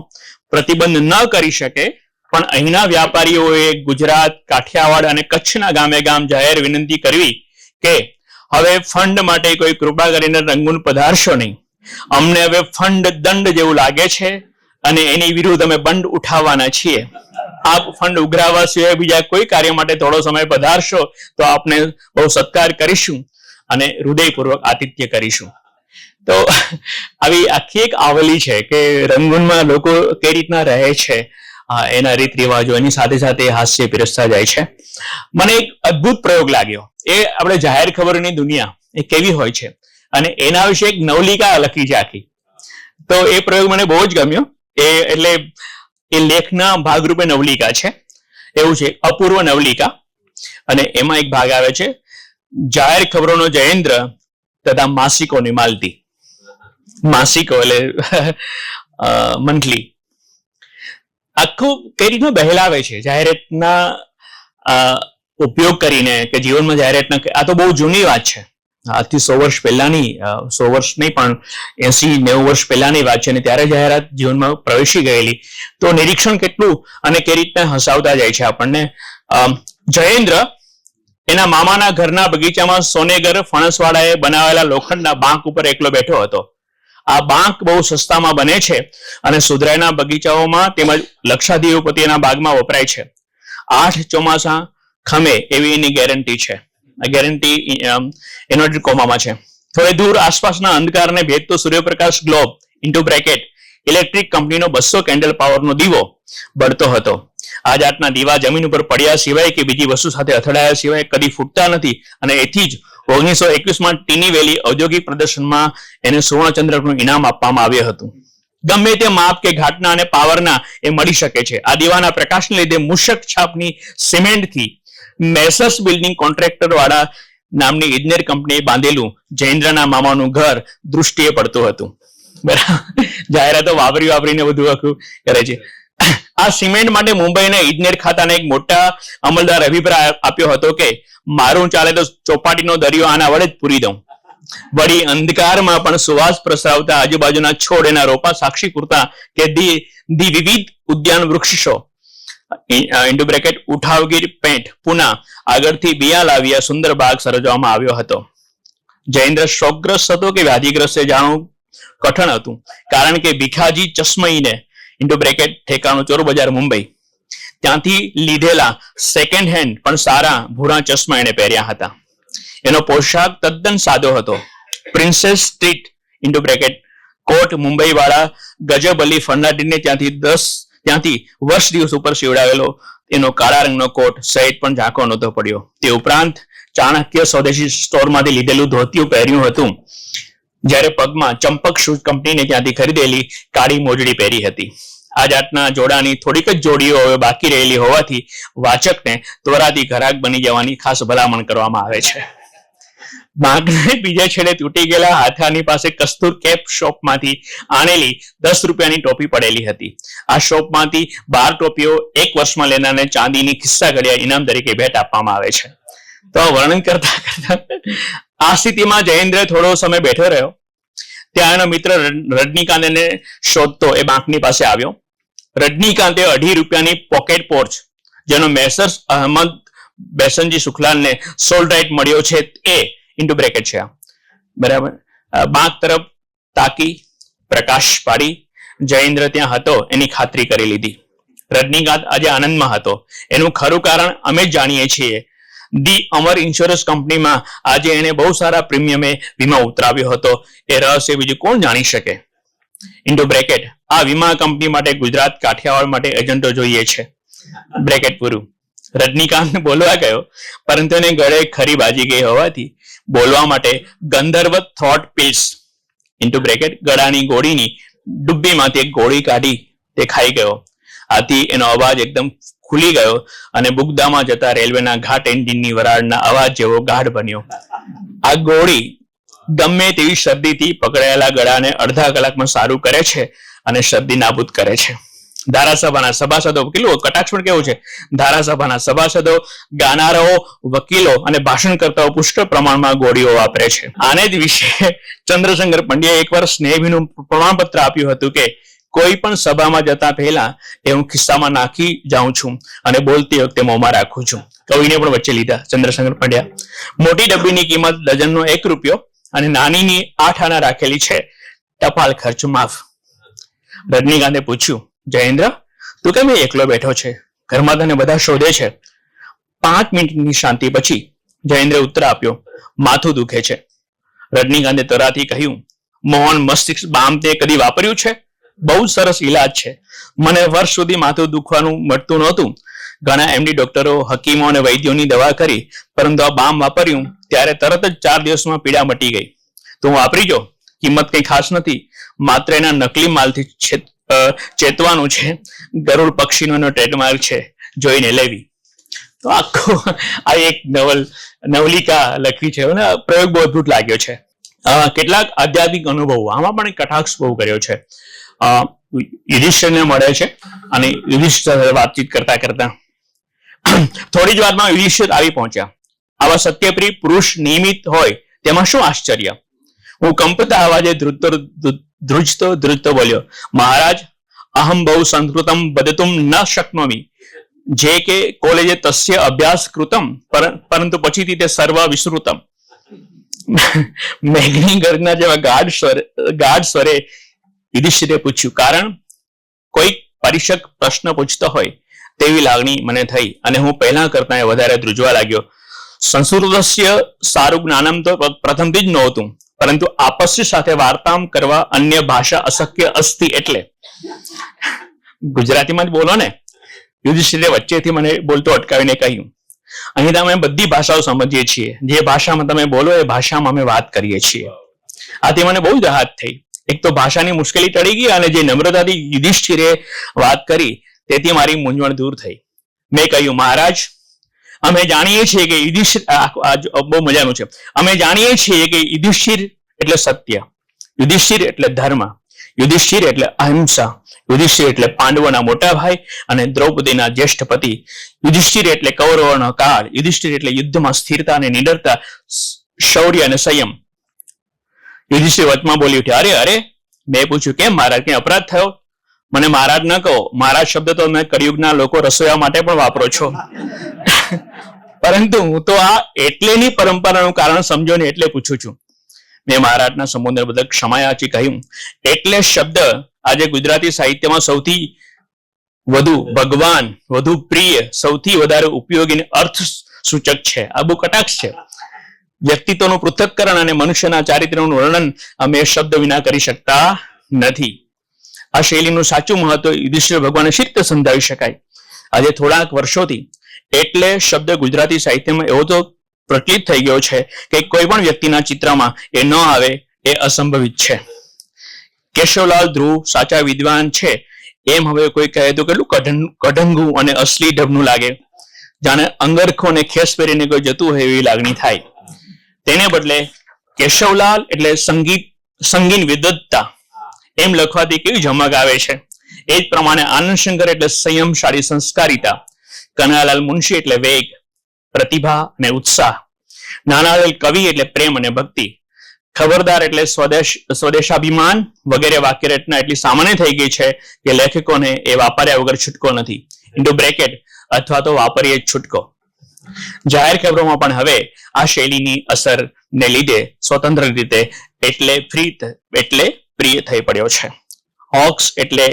પ્રતિબંધ ન કરી શકે, પણ અહીંના વ્યાપારીઓએ ગુજરાત, કાઠિયાવાડ અને કચ્છના ગામે ગામ જાહેર વિનંતી કરવી કે હવે ફંડ માટે કોઈ કૃપા કરીને રંગૂન પધારશો નહીં. અમને હવે ફંડ દંડ જેવું લાગે છે અને એની વિરુદ્ધ અમે બંડ ઉઠાવવાના છીએ. આપ ફંડ ઉઘરાવવા સિવાય બીજા કોઈ કાર્ય માટે થોડો સમય પધારશો તો આપને બહુ સત્કાર કરીશું અને હૃદયપૂર્વક આતિથ્ય કરીશું. તો આવી આખી એક આવલી છે કે રંગૂનમાં લોકો કઈ રીતના રહે છે, એના રીત રિવાજો, એની સાથે સાથે હાસ્ય પીરસતા જાય છે. મને એક અદ્ભુત પ્રયોગ લાગ્યો. એ આપણે જાહેર ખબરોની દુનિયા એ કેવી હોય છે અને એના વિશે એક નવલિકા લખી છે આખી. તો એ પ્રયોગ મને બહુ જ ગમ્યો. એટલે એ લેખના ભાગરૂપે નવલિકા છે. એવું છે અપૂર્વ નવલિકા, અને એમાં એક ભાગ આવે છે જાહેર ખબરોનો જયેન્દ્ર તથા માસિકોની માલતી. માસિકો એટલે મંથલી. આખું કઈ રીતના બહેલાવે છે જાહેરાતના ઉપયોગ કરીને, કે જીવનમાં જાહેરાતના. આ તો બહુ જૂની વાત છે, આજથી 100 વર્ષ પહેલાની, 100 વર્ષ નહીં પણ 80-90 વર્ષ પહેલાની વાત છે, અને ત્યારે જાહેરાત જીવનમાં પ્રવેશી ગયેલી. તો નિરીક્ષણ કેટલું અને કઈ રીતના હસાવતા જાય છે આપણને. જયેન્દ્ર એના મામાના ઘરના બગીચામાં સોનેગર ફણસવાળાએ બનાવેલા લોખંડના બાંક ઉપર એકલો બેઠો હતો. આ બાંક બહુ સસ્તામાં બને છે અને સુધરાઈના બગીચાઓમાં તેમજ લક્ષાધિપતિના બાગમાં વપરાય છે. 8 ચોમાસા ખમે એવી એની ગેરંટી છે. ગેરંટી ઇન્વર્ટેડ કોમામાં છે. થોડે દૂર આસપાસના અંધકારને ભેદતો સૂર્યપ્રકાશ ગ્લોબ ઇન્ટુ બ્રેકેટ ઇલેક્ટ્રિક કંપનીનો 200 કેન્ડલ પાવરનો દીવો બળતો હતો. આ જાતના દીવા જમીન ઉપર પડ્યા સિવાય કે બીજી વસ્તુ સાથે અથડાયા સિવાય કદી ફૂટતા નથી, અને એથી જ 1921માં ટીની વેલી ઔદ્યોગિક પ્રદર્શનમાં એને સુવર્ણચંદ્રકનું ઇનામ આપવામાં આવ્યું હતું. ગમે તે માપ કે ઘાટના અને પાવરના એ મળી શકે છે. આ દીવાના પ્રકાશને લીધે મુશક છાપની સિમેન્ટથી મેસર્સ બિલ્ડિંગ કોન્ટ્રાક્ટર વાળા નામની ઇજનેર કંપનીએ બાંધેલું જયેન્દ્રના મામાનું ઘર દૃષ્ટિએ પડતું હતું. બરાબર, જાહેરાતો વાપરીને બધું આખું કરે છે. આ સિમેન્ટ માટે મુંબઈના ઇજનેર ખાતાને એક મોટા અમલદાર અભિપ્રાય આપ્યો હતો કે મારું ચાલે તો ચોપાટીનો દરિયો આના વડે જ પૂરી દઉં. વળી અંધકારમાં પણ સુવાસ પ્રસરાવતા આજુબાજુના છોડ એના રોપા સાક્ષી પૂરતા કે ધી વિવિધ ઉદ્યાન વૃક્ષો ઇન્ટુ બ્રેકેટ ઉઠાવગીર પેન્ટ પુના આગળથી બિયા લાવ્યા સુંદર બાગ સર્જવામાં આવ્યો હતો. જયેન્દ્ર શોકગ્રસ્ત હતો કે વ્યાધિગ્રસ્ત જાણવું કઠણ હતું, કારણ કે ભીખાજી ચશ્મઈને ઇન્ટુ બ્રેકેટ ઠેકાણું ચોર બજાર મુંબઈ ત્યાંથી લીધેલા સેકન્ડ હેન્ડ પણ સારા ભૂરા ચશ્મા એને પહેર્યા હતા. એનો પોશાક તદ્દન સાદો હતો. પ્રિન્સેસ સ્ટ્રીટ ઇન્ટુ બ્રેકેટ કોટ મુંબઈ વાળા ગજબ અલી ફર્નાન્ડીને ત્યાંથી વર્ષ દિવસ ઉપર સીવડાવેલો એનો કાળા રંગનો કોટ સહેજ પણ ઝાંકો નહોતો પડ્યો. તે ઉપરાંત ચાણક્ય સ્વદેશી સ્ટોરમાંથી લીધેલું ધોતિયું પહેર્યું હતું, જ્યારે પગમાં ચંપક શૂઝ કંપનીને ત્યાંથી ખરીદેલી કાળી મોજડી પહેરી હતી. આ જાતના જોડાની થોડીક જ જોડીઓ હવે બાકી રહેલી હોવાથી વાચકને ત્વરાથી ઘરાક બની જવાની ખાસ ભલામણ કરવામાં આવે છે. બાગને બીજા છેડે તૂટી ગયેલા હાથાની પાસે કસ્તુર કેપ શોપમાંથી આણેલી 10 રૂપિયાની ટોપી પડેલી હતી. આ શોપમાંથી 12 ટોપીઓ 1 વર્ષમાં લેનારને ચાંદીની ખિસ્સા ઘડિયા ઇનામ તરીકે ભેટ આપવામાં આવે છે. તો વર્ણન કરતા આ સ્થિતિમાં જયેન્દ્ર થોડો સમય બેઠો રહ્યો. ત્યાં એનો મિત્ર રજનીકાંતને શોધતો એ બાંકની પાસે આવ્યો. રજનીકાંતે 2.5 રૂપિયાની પોકેટ પોર્ચ, જેનો મેસર્સ અહમદ બેસનજી શુક્લાને સોલ્ડ રાઇટ મળ્યો છે, એ ઇન્ટુ બ્રેકેટ છે બરાબર, બાંક તરફ તાકી પ્રકાશ પાડી જયેન્દ્ર ત્યાં હતો એની ખાતરી કરી લીધી. રજનીકાંત આજે આનંદમાં હતો. એનું ખરું કારણ અમે જ જાણીએ છીએ. ધી અમર ઇન્સ્યોરન્સ કંપનીમાં આજે એને બહુ સારા પ્રીમિયમે વીમા ઉતરાવ્યો હતો. એ રહસ્ય બીજું કોણ જાણી શકે? ઇન્ટુ બ્રેકેટ, આ વીમા કંપની માટે ગુજરાત કાઠિયાવાડ માટે એજન્ટો જોઈએ છે. બ્રેકેટ પૂરું. રજનીકાંત બોલવા ગયો, પરંતુ એને ગળે ખરી બાજી ગઈ હોવાથી બોલવા માટે ગંધર્વ થોટ પીસ ઇન્ટુ બ્રેકેટ ગળાની ગોળીની ડુબ્બીમાંથી એક ગોળી કાઢી તે ખાઈ ગયો. આથી એનો અવાજ એકદમ ખુલી ગયો અને બુગદામાં જતા રેલવેના ઘાટ એન્જિનની વરાળના અવાજ જેવો ગાઢ બન્યો. આ ગોળી ગમે તેવી શરદીથી પકડાયેલા ગળાને અડધા કલાકમાં સારું કરે છે અને શરદી નાબૂદ કરે છે. ધારાસભાના સભાસદો, કેટલું કટાક્ષ પણ કેવું છે, ધારાસભાના સભાસદો, ગાનારાઓ, વકીલો અને ભાષણકર્તાઓ પુષ્કળ પ્રમાણમાં ગોળીઓ વાપરે છે. આને જ વિશે ચંદ્રશંકર પંડ્યાએ એકવાર સ્નેહભીનું પ્રમાણપત્ર આપ્યું હતું કે કોઈ પણ સભામાં જતા પહેલા એ હું ખિસ્સામાં નાખી જાઉં છું અને બોલતી વખતે મોંમાં રાખું છું. કવિને પણ વચ્ચે લીધા ચંદ્રશંકર પંડ્યા. મોટી ડબ્બીની કિંમત ડઝનનો ₹1 અને નાનીની 8 આના રાખેલી છે. ટપાલ ખર્ચ માફ. રજનીકાંતે પૂછ્યું, જયેન્દ્ર, તું કેમ એકલો બેઠો છે? ઘરમાં તને બધા શોધે છે. 5 મિનિટની શાંતિ પછી જયેન્દ્રે ઉત્તર આપ્યો, માથું દુખે છે. રજનીકાંતે તરાથી કહ્યું, મોહન મસ્તિષ્ક બામ તે કદી વાપર્યું છે? બહુ સરસ ઈલાજ છે. મને વર્ષ સુધી માથું દુખવાનું મળતું નહોતું. ઘણા એમડી ડોક્ટરો, હકીમો અને વૈદ્યોની દવા કરી, પરંતુ આ બામ વાપર્યું ત્યારે તરત જ 4 દિવસમાં પીડા મટી ગઈ. તું વાપરી જો. કિંમત કઈ ખાસ નથી, માત્ર એના નકલી માલથી ચેતવાનું છે. ગરુડ પક્ષીનો ટ્રેડમાર્ક છે, જોઈને લેવી. તો આખો આ એક નવલિકા લખી છે અને પ્રયોગ બહુ અદભુત લાગ્યો છે. કેટલાક આધ્યાત્મિક અનુભવો આમાં પણ કટાક્ષ બહુ કર્યો છે. યુધિષ્ઠિરને મળે છે અને યુધિષ્ઠિર સાથે વાતચીત કરતા કરતા થોડી જ વારમાં યુધિષ્ઠિર આવી પહોંચ્યા. આવા સત્યપ્રિય પુરુષ નિયમિત હોય તેમાં શું આશ્ચર્ય? હું કંપતા અવાજે ધ્રુજતો બોલ્યો, મહારાજ, અહમ બહુ સંસ્કૃતમ વદતુમ ન શક્નોમિ. જે કે કોલેજે તસ્ય અભ્યાસ કૃતમ પરંતુ પછીથી તે સર્વ વિસ્તૃતમ. મેઘની ગર્જના જેવા ગાઢ સ્વરે યુધિષ્ઠિરે પૂછ્યું. કારણ? કોઈ પરીક્ષક પ્રશ્ન પૂછતો હોય તેવી લાગણી મને થઈ અને હું પહેલા કરતા વધારે ધ્રુજવા લાગ્યો. સંસ્કૃતસ્ય સારું જ્ઞાનમ તો પ્રથમથી જ નહોતું, પરંતુ આપસ્ય સાથે વાર્તામ કરવા અન્ય ભાષા અશક્ય અસ્તિ. એટલે ગુજરાતીમાં જ બોલો ને. યુધિષ્ઠિરે વચ્ચેથી મને બોલતો અટકાવીને કહ્યું, અહીં તો અમે બધી ભાષાઓ સમજીએ છીએ. જે ભાષામાં તમે બોલો એ ભાષામાં અમે વાત કરીએ છીએ. આથી મને બહુ જ રાહત થઈ. એક તો ભાષાની મુશ્કેલી ટળી ગઈ અને જે નમ્રતાથી યુધિષ્ઠિરે વાત કરી તેથી મારી મૂંઝવણ દૂર થઈ. મેં કહ્યું, મહારાજ, અમે જાણીએ છીએ કે યુધિષ્ઠિર, બહુ મજાનું છે, અમે જાણીએ છીએ કે યુધિષ્ઠિર એટલે સત્ય, યુધિષ્ઠિર એટલે ધર્મ, યુધિષ્ઠિર એટલે અહિંસા, યુધિષ્ઠિર એટલે પાંડવોના મોટા ભાઈ અને દ્રૌપદીના જ્યેષ્ઠ પતિ, યુધિષ્ઠિર એટલે કૌરવોનો કાળ, યુધિષ્ઠિર એટલે યુદ્ધમાં સ્થિરતા અને નિડરતા, શૌર્ય અને સંયમ. યુધિષ્ઠિર વચમાં બોલી ઉઠ્યા, અરે અરે. મેં પૂછ્યું, કેમ મહારાજ, કઈ અપરાધ થયો? મને મહારાજ ન કહો. મહારાજ શબ્દ તો તમે કળિયુગના લોકો રસોઈયા માટે પણ વાપરો છો. પરંતુ હું તો આ એટલેની પરંપરાનું કારણ સમજો ને એટલે પૂછું છું. મેં મહારાજના સંબોધન બદલ ક્ષમાયાચી કહ્યું. એટલે શબ્દ આજે ગુજરાતી સાહિત્યમાં સૌથી વધુ ભગવાન, વધુ પ્રિય, સૌથી વધારે ઉપયોગી અર્થ સૂચક છે. આ બહુ કટાક્ષ છે. વ્યક્તિત્વનું પૃથ્થકરણ અને મનુષ્યના ચારિત્ર્યનું વર્ણન અમે શબ્દ વિના કરી શકતા નથી. આ શૈલીનું સાચું મહત્વ યુધિષ્ઠિર ભગવાનને શી રીતે સમજાવી શકાય? આજે થોડાક વર્ષોથી એટલે શબ્દ ગુજરાતી સાહિત્યમાં એવો તો પ્રચલિત થઈ ગયો છે કે કોઈ પણ વ્યક્તિના ચિત્રમાં એ ન આવે એ અસંભવિત છે. કેશવલાલ ધ્રુવ સાચા વિદ્વાન છે એમ હવે કોઈ કહે તો કેટલું કઢંગું અને અસલી ઢબનું લાગે. જાણે અંગરખો અને ખેસ પહેરીને કોઈ જતું હોય એવી લાગણી થાય. તેને બદલે કેશવલાલ એટલે સંગીન વિદ્વત્તા એમ લખવાથી કેવી ઝમક આવે છે. એ જ પ્રમાણે આનંદશંકર એટલે સંયમશાળી સંસ્કારિતા, કનૈયાલાલ મુનશી એટલે વેગ, પ્રતિભા અને ઉત્સાહ, નાનાલાલ કવિ એટલે પ્રેમ અને ભક્તિ, ખબરદાર એટલે સ્વદેશાભિમાન વગેરે વાક્ય રચના એટલી સામાન્ય થઈ ગઈ છે કે લેખકોને એ વાપર્યા વગર છૂટકો નથી. ઇન્ટુ બ્રેકેટ અથવા તો વાપરીએ છૂટકો. જાહેર ખબરોમાં પણ હવે આ શૈલીની અસરને લીધે સ્વતંત્ર રીતે એટલે પ્રિય થઈ પડ્યો છે. હોક્સ એટલે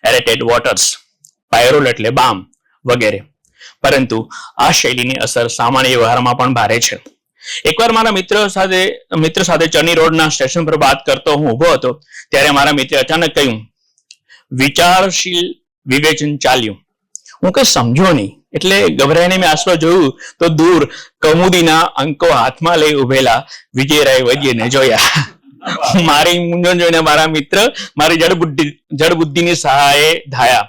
એરેટેડ વોટર્સ, પાયરોલ એટલે બામ વગેરે. પરંતુ આ શૈલીની અસર સામાન્ય વ્યવહારમાં પણ ભારે છે. એકવાર મારા મિત્ર સાથે ચની રોડના સ્ટેશન પર વાત કરતો હું ઉભો હતો ત્યારે મારા મિત્રે અચાનક કહ્યું, વિચારશીલ વિવેચન ચાલ્યું. હું કઈ સમજ્યો નહીં એટલે ગભરાઈને મેં આસપાસ જોયું તો દૂર કૌમુદીના અંકો હાથમાં લઈ ઉભેલા વિજયરાય વૈદ્યને જોયા. મારી મૂંઝવણ જોઈને મારા મિત્ર મારી જડબુદ્ધિની સહાયે ધાયા.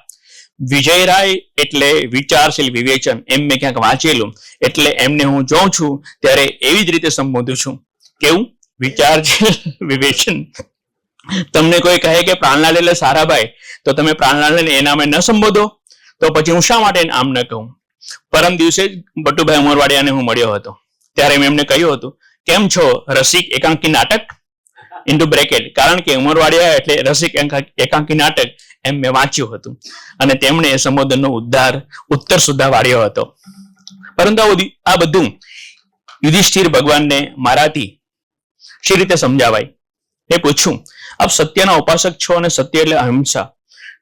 વિજયરાય એટલે વિચારશીલ વિવેચન એમ મેં ક્યાંક વાંચેલું એટલે એમને હું જોઉં છું ત્યારે એવી જ રીતે સંબોધું છું. કેવું? વિચારશીલ વિવેચન. તમને કોઈ કહે કે પ્રાણલાલ એટલે સારાભાઈ તો તમે પ્રાણલાલને એ નામે ન સંબોધો? તો પછી હું શા માટે આમ ન કહું? પરમ દિવસે જ બટુભાઈ ઉમરવાડિયાને હું મળ્યો હતો ત્યારે મેં એમને કહ્યું હતું, કેમ છો રસિક એકાંકી નાટક? ઇન્ટુ બ્રેકેટ, કારણ કે ઉમરવાડિયા એટલે રસિક એકાંકી નાટક એમ મેં વાંચ્યું હતું અને તેમણે એ સંબોધનનો ઉત્તર સુધા વાળ્યો હતો. પરંતુ આ બધું યુધિષ્ઠિર ભગવાનને મારાથી શી રીતે સમજાવાય? એ પૂછ્યું, આપ સત્યના ઉપાસક છો અને સત્ય એટલે અહિંસા,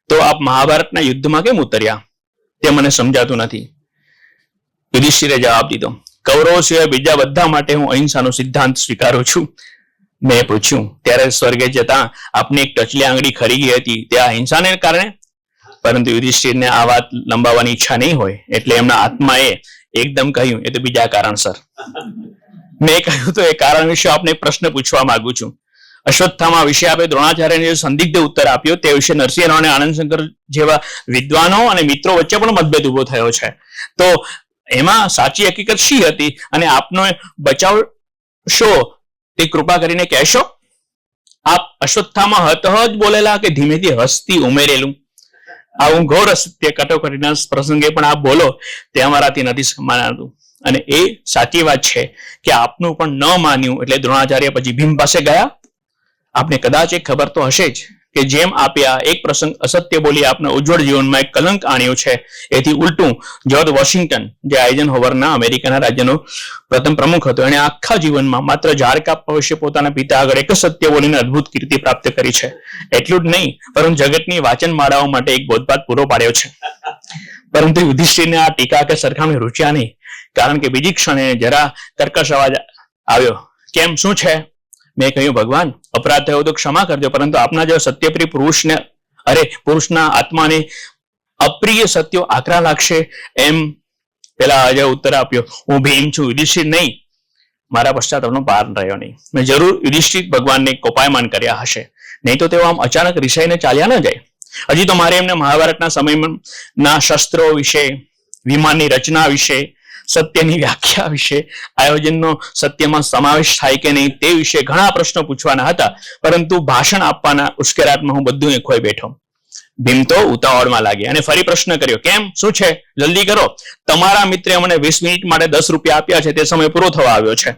તો આપ મહાભારતના યુદ્ધમાં કેમ ઉતર્યા? તે મને સમજાતું નથી. યુધિષ્ઠિરે જવાબ દીધો, કૌરવો સિવાય બીજા બધા માટે હું અહિંસાનો સિદ્ધાંત સ્વીકારું છું. મેં પૂછ્યું, ત્યારે સ્વર્ગે જતા આપની એક ટચલી આંગળી ખરી ગઈ હતી તે આ હિંસાને કારણે? પરંતુ યુધિષ્ઠિરને આ વાત લંબાવવાની ઈચ્છા નહીં હોય એટલે એમના આત્માએ એકદમ કહ્યું, એ તો બીજા કારણસર. મેં કહ્યું, તો એ કારણ વિશે આપને એક પ્રશ્ન પૂછવા માંગુ છું. અશ્વત્થામા વિશે આપણે દ્રોણાચાર્યને જે સંદિગ્ધ ઉત્તર આપ્યો તે વિશે નરસિંહ રાવ અને આનંદશંકર જેવા વિદ્વાનો અને મિત્રો વચ્ચે પણ મતભેદ ઉભો થયો છે. તો એમાં સાચી હકીકત શી હતી અને આપનો બચાવ શો તે કૃપા કરીને કહેશો? આપ અશ્વત્થામા હત જ બોલેલા કે ધીમેથી હસતી ઉમેરેલું? આવું ઘોર અસત્ય કટોકટીના પ્રસંગે પણ આપ બોલો તે અમારાથી નથી માનાતું. અને એ સાચી વાત છે કે આપનું પણ ન માન્યું એટલે દ્રોણાચાર્ય પછી ભીમ પાસે ગયા. આપને કદાચ એક ખબર તો હશે જ કે જેમ આપે આ એક પ્રસંગ અસત્ય બોલી આપના ઉજ્જવળ જીવનમાં એક કલંક આણ્યો છે, એથી ઉલટું જ્યોર્જ વોશિંગ્ટન જે આઇઝનહોવરના અમેરિકાના રાજ્યનો પ્રથમ પ્રમુખ હતો, એણે આખા જીવનમાં માત્ર ઝાડ કાપવા વિશે પોતાના પિતા આગળ એક જ સત્ય બોલીને અદભુત કીર્તિ પ્રાપ્ત કરી છે. એટલું જ નહીં પરંતુ જગતની વાચન માળાઓ માટે એક બોધપાઠ પૂરો પાડ્યો છે. પરંતુ યુધિષ્ઠિરને આ ટીકા કે સરખામણી રૂચ્યા નહીં, કારણ કે બીજી ક્ષણે જરા કર્કશ અવાજ આવ્યો. કેમ, શું છે? મેં કહ્યું, ભગવાન અપરાધ થયો તો ક્ષમા કરજો, પરંતુ આપના જેવા સત્યપ્રિય પુરુષના આત્માને અપ્રિય સત્યો આકરા લાગશે એમ પેલા અજય ઉત્તર આપ્યો. હું ભીમ છું, યુધિષ્ઠિર નહીં. મારા પશ્ચાતાપનો પાર રહ્યો નહીં. મેં જરૂર યુધિષ્ઠિર ભગવાનને કોપાયમાન કર્યા હશે, નહીં તો તેઓ આમ અચાનક રિસાઈને ચાલ્યા ન જાય. હજી તો મારે એમને મહાભારતના સમયના શસ્ત્રો વિશે, વિમાનની રચના વિશે, સત્યની વ્યાખ્યા વિશે, આયોજનનો સત્યમાં સમાવેશ થાય કે નહીં તે વિશે ઘણા પ્રશ્નો પૂછવાના હતા, પરંતુ ભાષણ આપવાના ઉશ્કેરાટમાં હું બધું ખોઈ બેઠો. ભીમ તો ઉતાવળમાં લાગી અને ફરી પ્રશ્ન કર્યો, કેમ, શું છે? જલ્દી કરો. તમારા મિત્રે મને 20 મિનિટ માટે 10 રૂપિયા આપ્યા છે, તે સમય પૂરો થવા આવ્યો છે.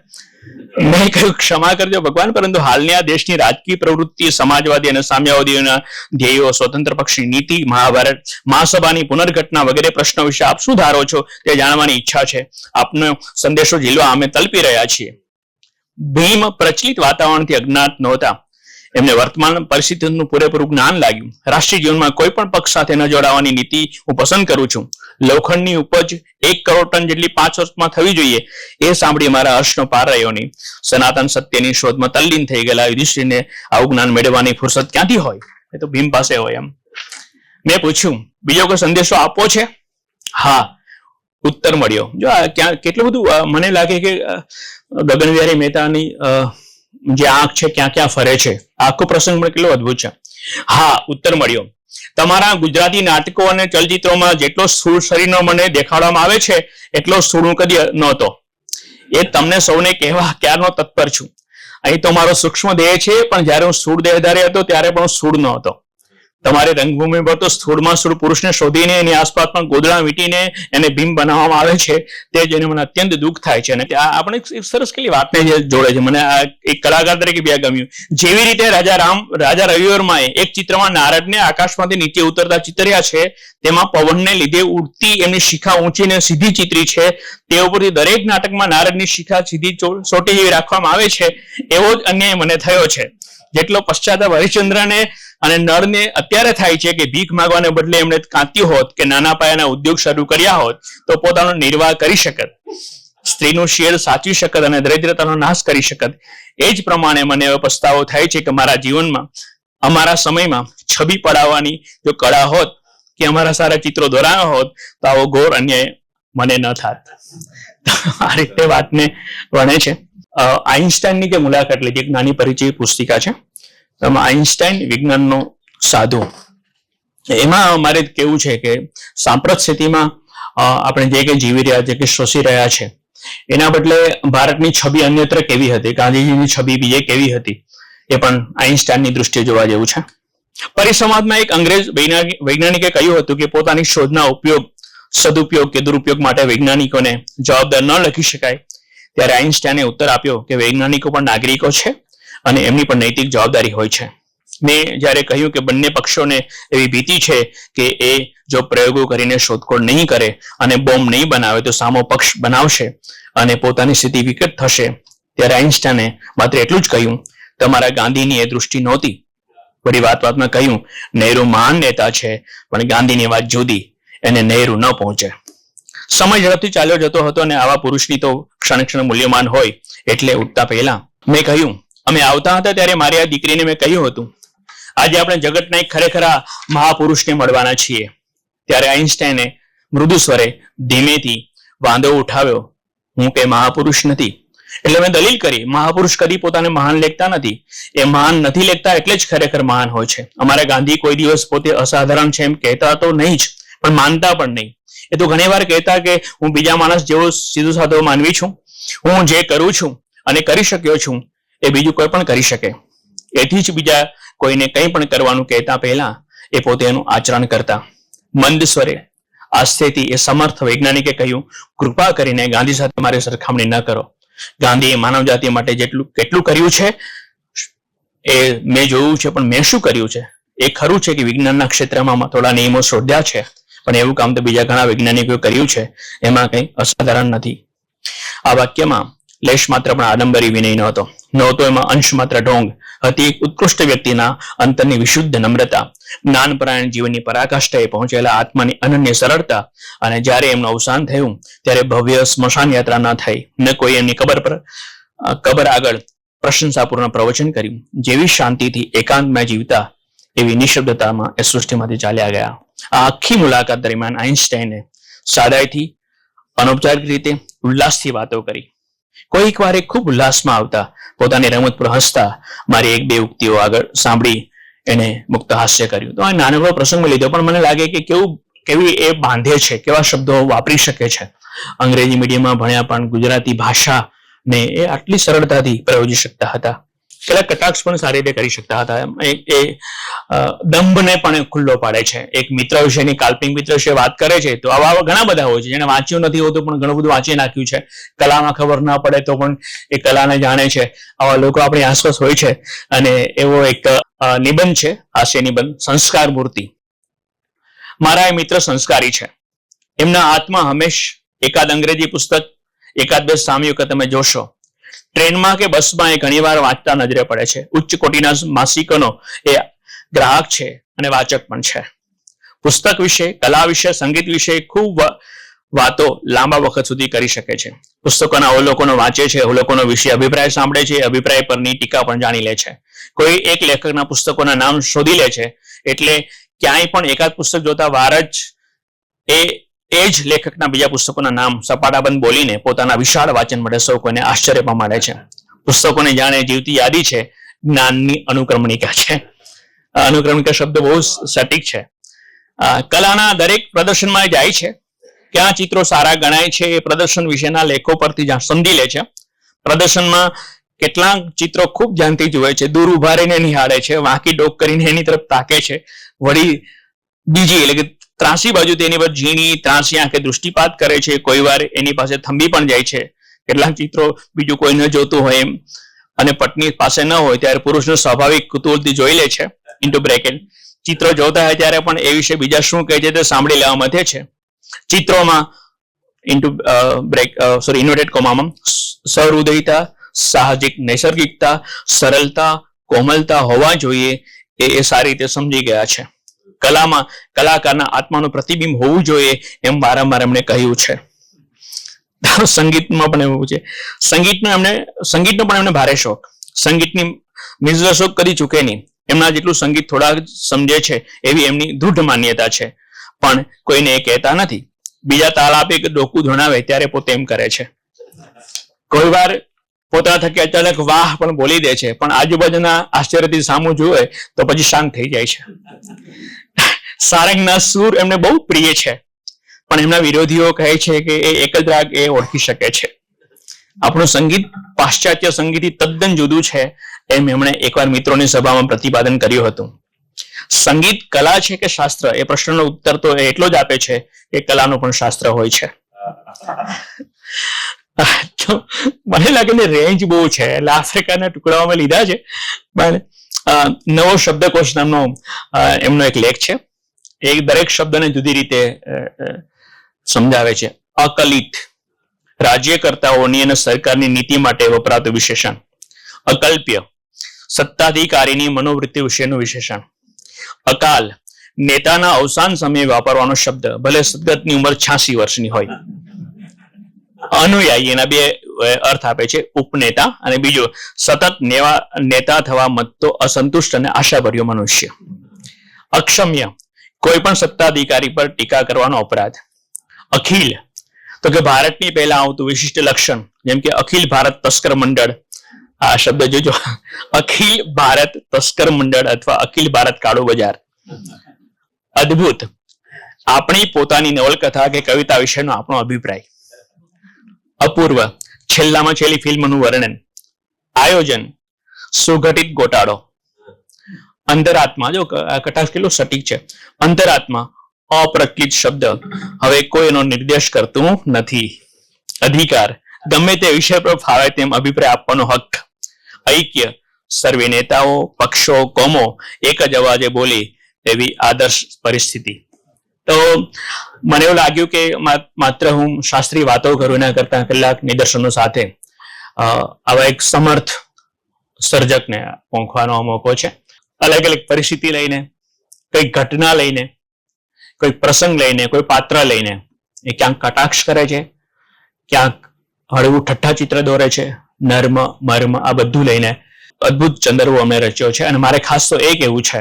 મેં કહ્યું, ક્ષમા કરજો ભગવાન, પરંતુ હાલની આ દેશની રાજકીય પ્રવૃત્તિ, સમાજવાદી અને સામ્યવાદીઓના ધ્યેયો, સ્વતંત્ર પક્ષની નીતિ, મહાભારત મહાસભાની પુનર્ઘટના વગેરે પ્રશ્નો વિશે આપ શું ધારો છો તે જાણવાની ઈચ્છા છે. આપનો સંદેશો ઝીલવા અમે તલપી રહ્યા છીએ. ભીમ પ્રચલિત વાતાવરણથી અજ્ઞાત નહોતા. એમને વર્તમાન પરિસ્થિતિનું પૂરેપૂરું જ્ઞાન લાગ્યું. રાષ્ટ્રીય જીવનમાં કોઈ પણ પક્ષ સાથે ન જોડાવાની નીતિ હું પસંદ કરું છું. લોખંડની ઉપજ 1 કરોડ ટન જેટલી 5 વર્ષમાં થવી જોઈએ, એ સાંભળી મારા હર્ષનો પાર રહ્યો નહીં. સનાતન સત્યની શોધમાં તલ્લીન થઈ ગયેલા યુધિષ્ઠિરને આવું જ્ઞાન મેળવવાની ફુરસત ક્યાંથી હોય? એ તો ભીમ પાસે હોય એમ. મેં પૂછ્યું, બીજો કોઈ સંદેશો આપવો છે? હા, ઉત્તર મળ્યો. જો કેટલું બધું મને લાગે કે ગગનવિહારી મહેતાની જે આંખ છે ક્યાં ક્યાં ફરે છે. આખો પ્રસંગ પણ કેટલો અદભુત છે. હા, ઉત્તર મળ્યો. તમારા ગુજરાતી નાટકો અને ચલચિત્રોમાં જેટલો સ્થૂળ શરીરનો મને દેખાડવામાં આવે છે એટલો સ્થૂળ હું કદી નહોતો. એ તમને સૌને કહેવા ક્યારનો તત્પર છું. અહીં તો મારો સૂક્ષ્મ દેહ છે, પણ જયારે હું સ્થૂળ દેહધારી હતો ત્યારે પણ હું સ્થૂળ નહોતો. તમારી રંગભૂમિ પર તો સ્થૂળમાં સ્થૂળ પુરુષને શોધીને એની આસપાસ પણ ગોદડા વીંટીને એને ભીમ બનાવવામાં આવે છે, તે જોઈને મને અત્યંત દુઃખ થાય છે. અને આપણે સરસ કેટલી વાતને જે જોડે છે. મને આ એક કલાકાર તરીકે બી ગમ્યું. જેવી રીતે રાજા રવિવર્માએ એક ચિત્રમાં નારદને આકાશમાંથી નીચે ઉતરતા ચિતર્યા છે, તેમાં પવનને લીધે ઉડતી એમની શિખા ઊંચીને સીધી ચિત્રી છે, તે ઉપરથી દરેક નાટકમાં નારદની શિખા સીધી ચોટી જેવી રાખવામાં આવે છે, એવો જ અન્યાય મને થયો છે. જેટલો પશ્ચાતાપ હરિશ્ચંદ્રને અને નળને અત્યારે થાય છે કે ભીખ માંગવાને બદલે એમણે કાંત્યું હોત કે નાના પાયાના ઉદ્યોગ શરૂ કર્યા હોત તો પોતાનો નિર્વાહ કરી શકત, સ્ત્રીનું શિયર સાચવી શકત અને દરિદ્રતાનો નાશ કરી શકત. એ જ પ્રમાણે મને એવો પસ્તાવો થાય છે કે મારા જીવનમાં અમારા સમયમાં છબી પડાવવાની જો કળા હોત કે અમારા સારા ચિત્રો દોરાયા હોત તો આવો ઘોર અન્યાય મને ન થાત. આ રીતે વાતને વણે છે. આઇન્સ્ટાઈનની જે મુલાકાત લીધી એક નાની પરિચય પુસ્તિકા છે. એમાં આઇન્સ્ટાઈન વિજ્ઞાનનો સાધુ, એમાં મારે કેવું છે કે સાંપ્રત સ્થિતિમાં આપણે જે કંઈ જીવી રહ્યા છે કે શ્વસી રહ્યા છે એના બદલે ભારતની છબી અન્યત્ર કેવી હતી, ગાંધીજીની છબી બીજે કેવી હતી, એ પણ આઇન્સ્ટાઈનની દૃષ્ટિએ જોવા જેવું છે. પરિસંવાદમાં એક અંગ્રેજ વૈજ્ઞાનિકે કહ્યું હતું કે પોતાની શોધના ઉપયોગ, સદુપયોગ કે દુરુપયોગ માટે વૈજ્ઞાનિકોને જવાબદાર ન લખી શકાય. ત્યારે આઇન્સ્ટાઈને ઉત્તર આપ્યો કે વૈજ્ઞાનિકો પણ નાગરિકો છે અને એમની પણ નૈતિક જવાબદારી હોય છે. મેં જ્યારે કહ્યું કે બંને પક્ષોને એવી ભીતિ છે કે એ જો પ્રયોગો કરીને શોધખોળ નહીં કરે અને બોમ્બ નહીં બનાવે તો સામો પક્ષ બનાવશે અને પોતાની સ્થિતિ વિકટ થશે, ત્યારે આઇન્સ્ટાઈને માત્ર એટલું જ કહ્યું, તમારા ગાંધીની એ દૃષ્ટિ નહોતી. વળી વાતમાં કહ્યું, નહેરુ મહાન નેતા છે પણ ગાંધીની વાત જુદી, એને નહેરુ ન પહોંચે. સમય ઝડપથી ચાલ્યો જતો હતો અને આવા પુરુષની તો ક્ષણ ક્ષણ મૂલ્યમાન હોય. એટલે ઉઠતા પહેલા મેં કહ્યું, અમે આવતા હતા ત્યારે મારી આ દીકરીને મેં કહ્યું હતું, આજે આપણે જગતના એક ખરેખર મહાપુરુષને મળવાના છીએ. ત્યારે આઇન્સ્ટાઈને મૃદુ સ્વરે ધીમેથી વાંધો ઉઠાવ્યો, હું કે મહાપુરુષ નથી. એટલે મેં દલીલ કરી, મહાપુરુષ કદી પોતાને મહાન લેખતા નથી, એ મહાન નથી લેખતા એટલે જ ખરેખર મહાન હોય છે. અમારા ગાંધી કોઈ દિવસ પોતે અસાધારણ છે એમ કહેતા તો નહીં જ, પણ માનતા પણ નહીં. એ તો ઘણી વાર કહેતા કે હું બીજા માણસ જેવો સીધો સાધો માનવી છું, હું જે કરું છું અને કરી શક્યો છું એ બીજું કોઈ પણ કરી શકે. એથી જ બીજા કોઈને કંઈ પણ કરવાનું કહેતા પહેલા એ પોતે એનું આચરણ કરતા. મંદ સ્વરે આસ્થેથી એ સમર્થ વૈજ્ઞાનિકે કહ્યું, કૃપા કરીને ગાંધી સાથે મારી સરખામણી ન કરો. ગાંધીએ માનવ જાતિ માટે કેટલું કર્યું છે એ મેં જોયું છે, પણ મેં શું કર્યું છે? એ ખરું છે કે વિજ્ઞાનના ક્ષેત્રમાં થોડા નિયમો શોધ્યા છે, પણ એવું કામ તો બીજા ઘણા વૈજ્ઞાનિકોએ કર્યું છે, એમાં કંઈ અસાધારણ નથી. આ વાક્યમાં લેશ માત્ર પણ આડંબરી વિનય નહોતો એમાં અંશ માત્ર ઢોંગ હતી. એક ઉત્કૃષ્ટ વ્યક્તિના અંતરની વિશુદ્ધ નમ્રતા, જ્ઞાનપરાયણ જીવનની પરાકાષ્ઠાએ પહોંચેલા આત્માની અનન્ય સરળતા, અને જ્યારે એમનું અવસાન થયું ત્યારે ભવ્ય સ્મશાન યાત્રા ન થઈ, ન કોઈ એમની કબર આગળ પ્રશંસાપૂર્ણ પ્રવચન કર્યું. જેવી શાંતિથી એકાંતમાં જીવતા એવી નિશબ્દતામાં એ સૃષ્ટિમાંથી ચાલ્યા ગયા. આ આખી મુલાકાત દરમિયાન આઇન્સ્ટાઈને સાદાઈથી, અનૌપચારિક રીતે, ઉલ્લાસથી વાતો કરી. કોઈક વાર ખૂબ ઉલ્લાસમાં આવતા, પોતાની રમત પર હસતા મારી એક બે ઉક્તિઓ આગળ સાંભળી એને મુક્ત હાસ્ય કર્યું. તો આ નાનકડો પ્રસંગ લીધો, પણ મને લાગે કે કેવી એ બાંધે છે, કેવા શબ્દો વાપરી શકે છે. અંગ્રેજી મીડિયમમાં ભણ્યા પણ ગુજરાતી ભાષાને એ આટલી સરળતાથી પ્રયોજી શકતા હતા. કેટલાક કટાક્ષ પણ સારી રીતે કરી શકતા હતા. એ દંભને પણ ખુલ્લો પાડે છે. એક મિત્ર વિશેની, કાલ્પનિક મિત્ર વિશે વાત કરે છે તો આવા ઘણા બધા હોય છે જેને વાંચ્યું નથી હોતું પણ ઘણું બધું વાંચી નાખ્યું છે. કલામાં ખબર ના પડે તો પણ એ કલાને જાણે છે. આવા લોકો આપણી આસપાસ હોય છે. અને એવો એક નિબંધ છે, હાસ્ય નિબંધ, સંસ્કાર મૂર્તિ. મારા એ મિત્ર સંસ્કારી છે. એમના હાથમાં હંમેશ એકાદ અંગ્રેજી પુસ્તક, એકાદ બે સામયિકો તમે જોશો. ટ્રેનમાં કે બસમાં એ ઘણીવાર વાંચતા નજરે પડે છે. ઉચ્ચ કોટીના માસિકોનો એ ગ્રાહક છે અને વાચક પણ છે. પુસ્તક વિશે, કલા વિશે, સંગીત વિશે ખૂબ વાતો લાંબા વખત સુધી કરી શકે છે. પુસ્તકોના અવલોકનો વાંચે છે, અવલોકનો વિશે અભિપ્રાય સાંભળે છે, અભિપ્રાય પરની ટીકા પણ જાણી લે છે. કોઈ એક લેખકના પુસ્તકોના નામ શોધી લે છે એટલે ક્યાંય પણ એકાદ પુસ્તક જોતા વાર જ એ જ લેખકના બીજા પુસ્તકોના નામ સપાટાબંધ બોલીને પોતાના વિશાળ વાંચન માટે સૌ કોઈને આશ્ચર્ય પામે છે. પુસ્તકોને જાણે જીવતી યાદી છે, જ્ઞાનની અનુક્રમણિકા છે. અનુક્રમણિકા શબ્દ બહુ સટીક છે. કલાના દરેક પ્રદર્શનમાં જાય છે, ક્યાં ચિત્રો સારા ગણાય છે એ પ્રદર્શન વિશેના લેખો પરથી સમજી લે છે. પ્રદર્શનમાં કેટલાક ચિત્રો ખૂબ ધ્યાનથી જુએ છે, દૂર ઉભા રહીને નિહાળે છે, વાંકી ડોક કરીને એની તરફ તાકે છે. વળી બીજી એટલે કે ત્રાસી બાજુ તેની પર ઝીણી ત્રાસી આંખે દૃષ્ટિપાત કરે છે. કોઈ વાર એની પાસે થંભી પણ જાય છે. કેટલાક ચિત્રો બીજું કોઈ ન જોતું હોય એમ અને પત્ની પાસે ન હોય ત્યારે પુરુષનો સ્વાભાવિક કુતૂહલથી જોઈ લે છે. ઇન્ટુ બ્રેકેટ ચિત્રો જોતા હોય ત્યારે પણ એ વિશે બીજા શું કહે છે તે સાંભળી લેવા મથે છે. ચિત્રોમાં ઇન્વર્ટેડ કોમામાં સહૃદયતા, સાહજિક નૈસર્ગિકતા, સરળતા, કોમલતા હોવા જોઈએ એ સારી રીતે સમજી ગયા છે. કલામાં કલાકારના આત્માનું પ્રતિબિંબ હોવું જોઈએ એમ વારંવાર એમણે કહ્યું છે. સંગીતમાં પણ એવું છે. સંગીતનો પણ એમને ભારે શોખ. સંગીતની મિઝર શોખ કદી ચૂકે નહીં. એમના જેટલું સંગીત થોડા સમજે છે એવી એમની દૃઢ માન્યતા છે. પણ કોઈને એ કહેતા નથી. બીજા તાલ આપે કે ડોકું ધણાવે ત્યારે પોતે એમ કરે છે. કોઈ વાર પોતાના થકી અચાનક વાહ પણ બોલી દે છે, પણ આજુબાજુના આશ્ચર્યથી સામું જુએ તો પછી શાંત થઈ જાય છે. સારંગના સૂર એમને બહુ પ્રિય છે, પણ એમના વિરોધીઓ કહે છે કે એ એક જ રાગ એ ઓળખી શકે છે. આપણું સંગીત પાશ્ચાત્ય સંગીતથી તદ્દન જુદું છે એમ એમણે એકવાર મિત્રોની સભામાં પ્રતિપાદન કર્યું હતું. સંગીત કલા છે કે શાસ્ત્ર, એ પ્રશ્નનો ઉત્તર તો એટલો જ આપે છે કે કલાનું પણ શાસ્ત્ર હોય છે. તો મને લાગે ને રેન્જ બહુ છે, એટલે આફ્રિકાના ટુકડાઓમાં લીધા છે. પણ નવો શબ્દકોશ નામનો એમનો એક લેખ છે. એ દરેક શબ્દને જુદી રીતે સમજાવે છે. અકલિત, રાજ્યકર્તાઓની અને સરકારની નીતિ માટે વપરાતું વિશેષણ. અકલ્પ્ય, સત્તાધિકારીની મનોવૃત્તિ વિશેનું વિશેષણ. અકાલ, નેતાના અવસાન સમયે વાપરવાનો શબ્દ, ભલે સદગતની ઉંમર 86 વર્ષની હોય. અનુયાયી, એના બે અર્થ આપે છે, ઉપનેતા, અને બીજો સતત નેતા થવા મતતો અસંતુષ્ટ અને આશાભર્યો મનુષ્ય. અક્ષમ્ય, કોઈ પણ સત્તાધિકારી પર ટીકા કરવાનો અપરાધ. અખિલ, તો કે ભારતની પહેલા આવતું વિશિષ્ટ લક્ષણ, જેમ કે અખિલ ભારત તસ્કર મંડળ. આ શબ્દ જોજો, અખિલ ભારત તસ્કર મંડળ અથવા અખિલ ભારત કાળું બજાર. અદ્ભુત, આપણી પોતાની નવલકથા કે કવિતા વિશેનો આપણો અભિપ્રાય. અપૂર્વ, છેલ્લામાં છેલ્લી ફિલ્મનું વર્ણન. આયોજન, સુઘટિત ગોટાળો. અંતરાત્મા, જો કટાક્ષ કેટલું સટીક છે. અંતરાત્મા, અપ્રકિત શબ્દ, હવે કોઈ એનો નિર્દેશ કરતું નથી. અધિકાર, ગમે તે વિષય પર ફાવે તેમ અભિપ્રાય આપવાનો હક. ઐક્ય, સર્વે નેતાઓ, પક્ષો, કોમો એક જ અવાજે બોલી તેવી આદર્શ પરિસ્થિતિ. તો મને એવું લાગ્યું કે માત્ર હું શાસ્ત્રીય વાતો કરું એના કરતા કેટલાક નિદર્શનો સાથે આવા એક સમર્થ સર્જકને પહોંચવાનો મોકો છે. અલગ અલગ પરિસ્થિતિ લઈને, કઈ ઘટના લઈને, કોઈ પ્રસંગ લઈને, કોઈ પાત્ર લઈને એ ક્યાંક કટાક્ષ કરે છે, ક્યાંક હળવું ઠઠ્ઠા ચિત્ર દોરે છે, નર્મ મર્મ આ બધું લઈને અદ્ભુત ચંદરવો અમે રચ્યો છે. અને મારે ખાસ તો એ કહેવું છે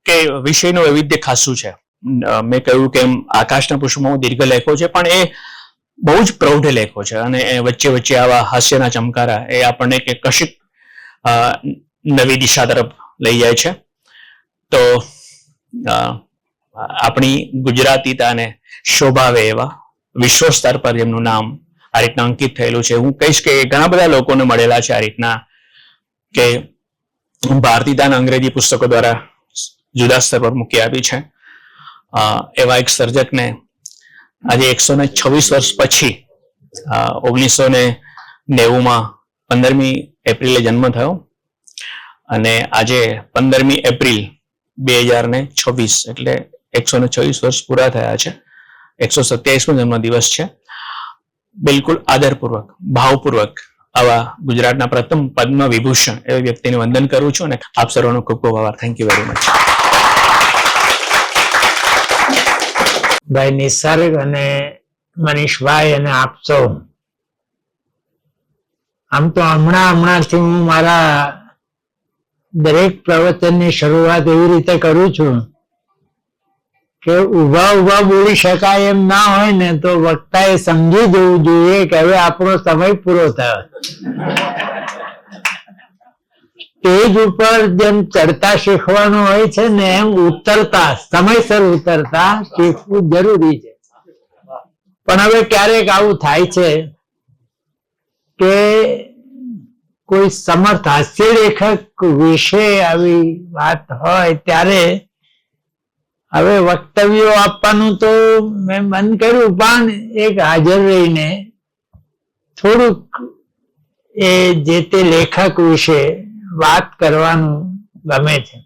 કે વિષયનું વૈવિધ્ય ખાસું છે. મેં કહ્યું કે આકાશના પુષ્પમાં દીર્ઘ લેખો છે, પણ એ બહુ જ પ્રૌઢ લેખો છે. અને વચ્ચે વચ્ચે આવા હાસ્યના ચમકારા એ આપણને કે કશીક નવી દિશા તરફ લઈ જાય છે. તો આપણી ગુજરાતીતાને શોભાવે એવા વિશ્વ સ્તર પર જેમનું નામ આ રીતના અંકિત થયેલું છે. હું કહીશ કે ઘણા બધા લોકોને મળેલા છે આ રીતના કે ભારતીયતાના અંગ્રેજી પુસ્તકો દ્વારા જુદા સ્તર પર મૂકી આપી છે. એવા એક સર્જકને આજે 126 વર્ષ પછી 1990માં 15મી એપ્રિલે જન્મ થયો અને આજે 15મી એપ્રિલ 2026 એટલે 126 વર્ષ પૂરા થયા છે. 127મો જન્મદિવસ છે. બિલકુલ આદરપૂર્વક, ભાવપૂર્વક આવા ગુજરાતના પ્રથમ પદ્મ વિભૂષણ એવા વ્યક્તિને વંદન કરું છું અને આપ સર્વનો ખૂબ ખૂબ આભાર. Thank you very much. ભાઈ નિસર્ગ અને મનીષભાઈ અને આપ સૌ, આમ તો હમણાંથી હું મારા દરેક પ્રવચનની શરૂઆત એવી રીતે કરું છું કે ઉભા બોલી શકાય એમ ના હોય ને તો વક્તાએ સમજી જવું જોઈએ કે હવે આપણો સમય પૂરો થયો. સ્ટેજ ઉપર જેમ ચડતા શીખવાનું હોય છે ને એમ ઉતરતા, સમયસર ઉતરતા શીખવું જરૂરી છે. પણ હવે ક્યારેક આવું થાય છે કે કોઈ સમર્થ હાસ્ય લેખક વિશે આવી વાત હોય ત્યારે હવે વક્તવ્યો આપવાનું તો મેં બંધ કર્યું, પણ એક હાજર રહીને થોડુંક એ જે તે લેખક વિશે વાત કરવાનું ગમે છે.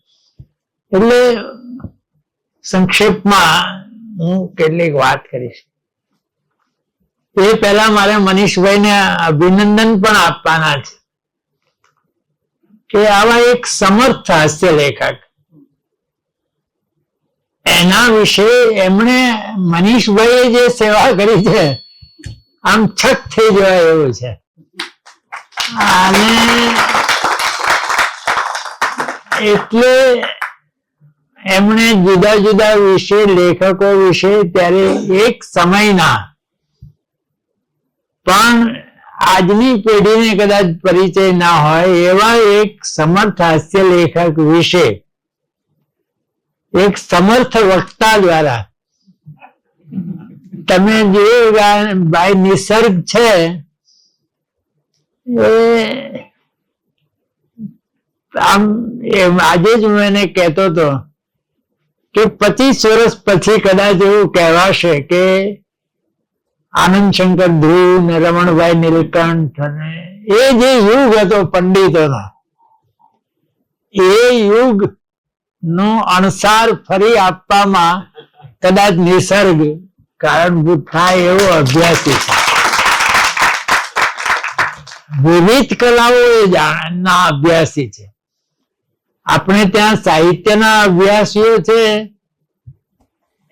એટલે સંક્ષેપમાં હું કેટલીક વાત કરીશ. એ પહેલા મારે મનીષભાઈને અભિનંદન પણ આપવાના છે કે આવા એક સમર્થ હાસ્ય લેખક એના વિશે એમણે મનીષભાઈએ જે સેવા કરી છે આમ છક થઈ જવાય એવું છે. અને એટલે એમણે જુદા જુદા વિશે લેખકો વિશે ત્યારે એક સમયના પણ આજની પેઢીને કદાચ પરિચય ના હોય એવા એક સમર્થ હાસ્ય લેખક વિશે એક સમર્થ વક્તા દ્વારા તમે જોયું ભાઈ નિસર્ગ છે એ આમ આજે જ હું એને કહેતો હતો કે 25 વર્ષ પછી કદાચ એવું કહેવાશે કે આનંદ શંકર ધ્રુવ ને રમણભાઈ નીલકંઠ અને એ જે યુગ હતો પંડિતોનો એ યુગ નો અણસાર ફરી આપવામાં કદાચ નિસર્ગ કારણભૂત થાય એવો અભ્યાસી છે. વિવિધ કલાઓ એ ના અભ્યાસી છે. આપણે ત્યાં સાહિત્યના અભ્યાસીઓ છે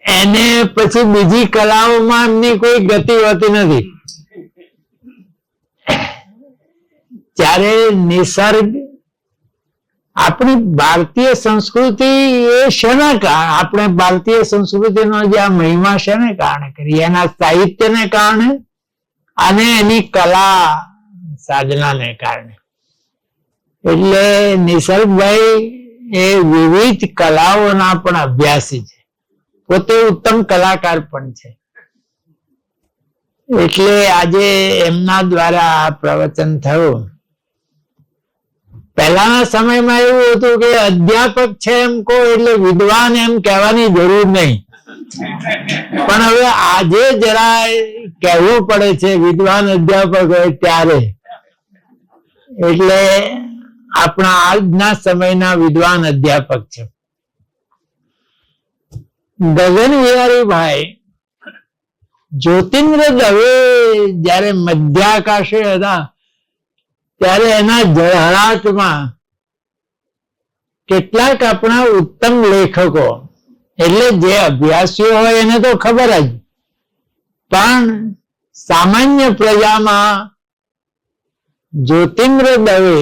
એને પછી બીજી કલાઓમાં એમની કોઈ ગતિ હોતી નથી. ત્યારે નિસર્ગ આપણી ભારતીય સંસ્કૃતિ એ શેના કારણે આપણે ભારતીય સંસ્કૃતિનો જે આ મહિમા શેને કારણે કરી એના સાહિત્યને કારણે અને એની કલા સાધનાને કારણે. એટલે નિસર્ગભાઈ એ વિવિધ કલાઓના પણ અભ્યાસી છે. પોતે ઉત્તમ કલાકાર પણ છે. એટલે આજે એમના દ્વારા આ પ્રવચન થયું. પહેલાના સમયમાં એવું હતું કે અધ્યાપક છે એમ કહો એટલે વિદ્વાન એમ કહેવાની જરૂર નહીં, પણ હવે આજે જરા કહેવું પડે છે વિદ્વાન અધ્યાપક હોય ત્યારે. એટલે આપણા આજના સમયના વિદ્વાન અધ્યાપક છે. ગગન વિહારીભાઈ જ્યોતિન્દ્ર દવે જયારે મધ્યાકાશે હતા ત્યારે એના ઝળહળાટમાં કેટલાક આપણા ઉત્તમ લેખકો એટલે જે અભ્યાસીઓ હોય એને તો ખબર જ, પણ સામાન્ય પ્રજામાં જ્યોતિન્દ્ર દવે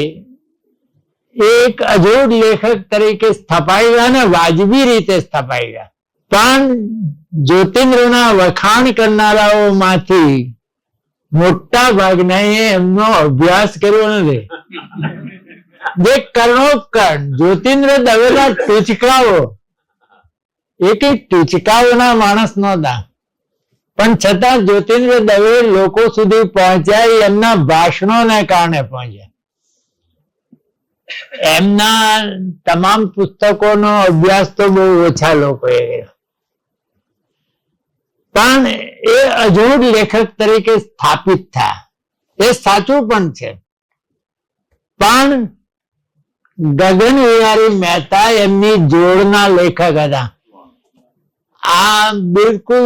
એક અજોડ લેખક તરીકે સ્થપાઈ ગયા ને વાજબી રીતે સ્થપાઈ ગયા. પણ જ્યોતિન્દ્રના વખાણ કરનારાઓમાંથી મોટા ભાગના એમનો અભ્યાસ કર્યો નથી. જે કર્ણોપકર્ણ જ્યોતિન્દ્ર દવેના ટૂચકાઓ એ કઈ ટૂચકાઓના માણસ નહોતા, પણ છતાં જ્યોતિન્દ્ર દવે લોકો સુધી પહોંચ્યા એમના ભાષણોને કારણે પહોંચ્યા. એમના તમામ પુસ્તકોનો અભ્યાસ તો બહુ ઓછા લોકોએ કર્યો, પણ એ અજોડ લેખક તરીકે સ્થાપિત થયા. એ સાચું પણ છે. પણ ગગન વિહારી મહેતા એમની જોડના લેખક હતા. આ બિલકુલ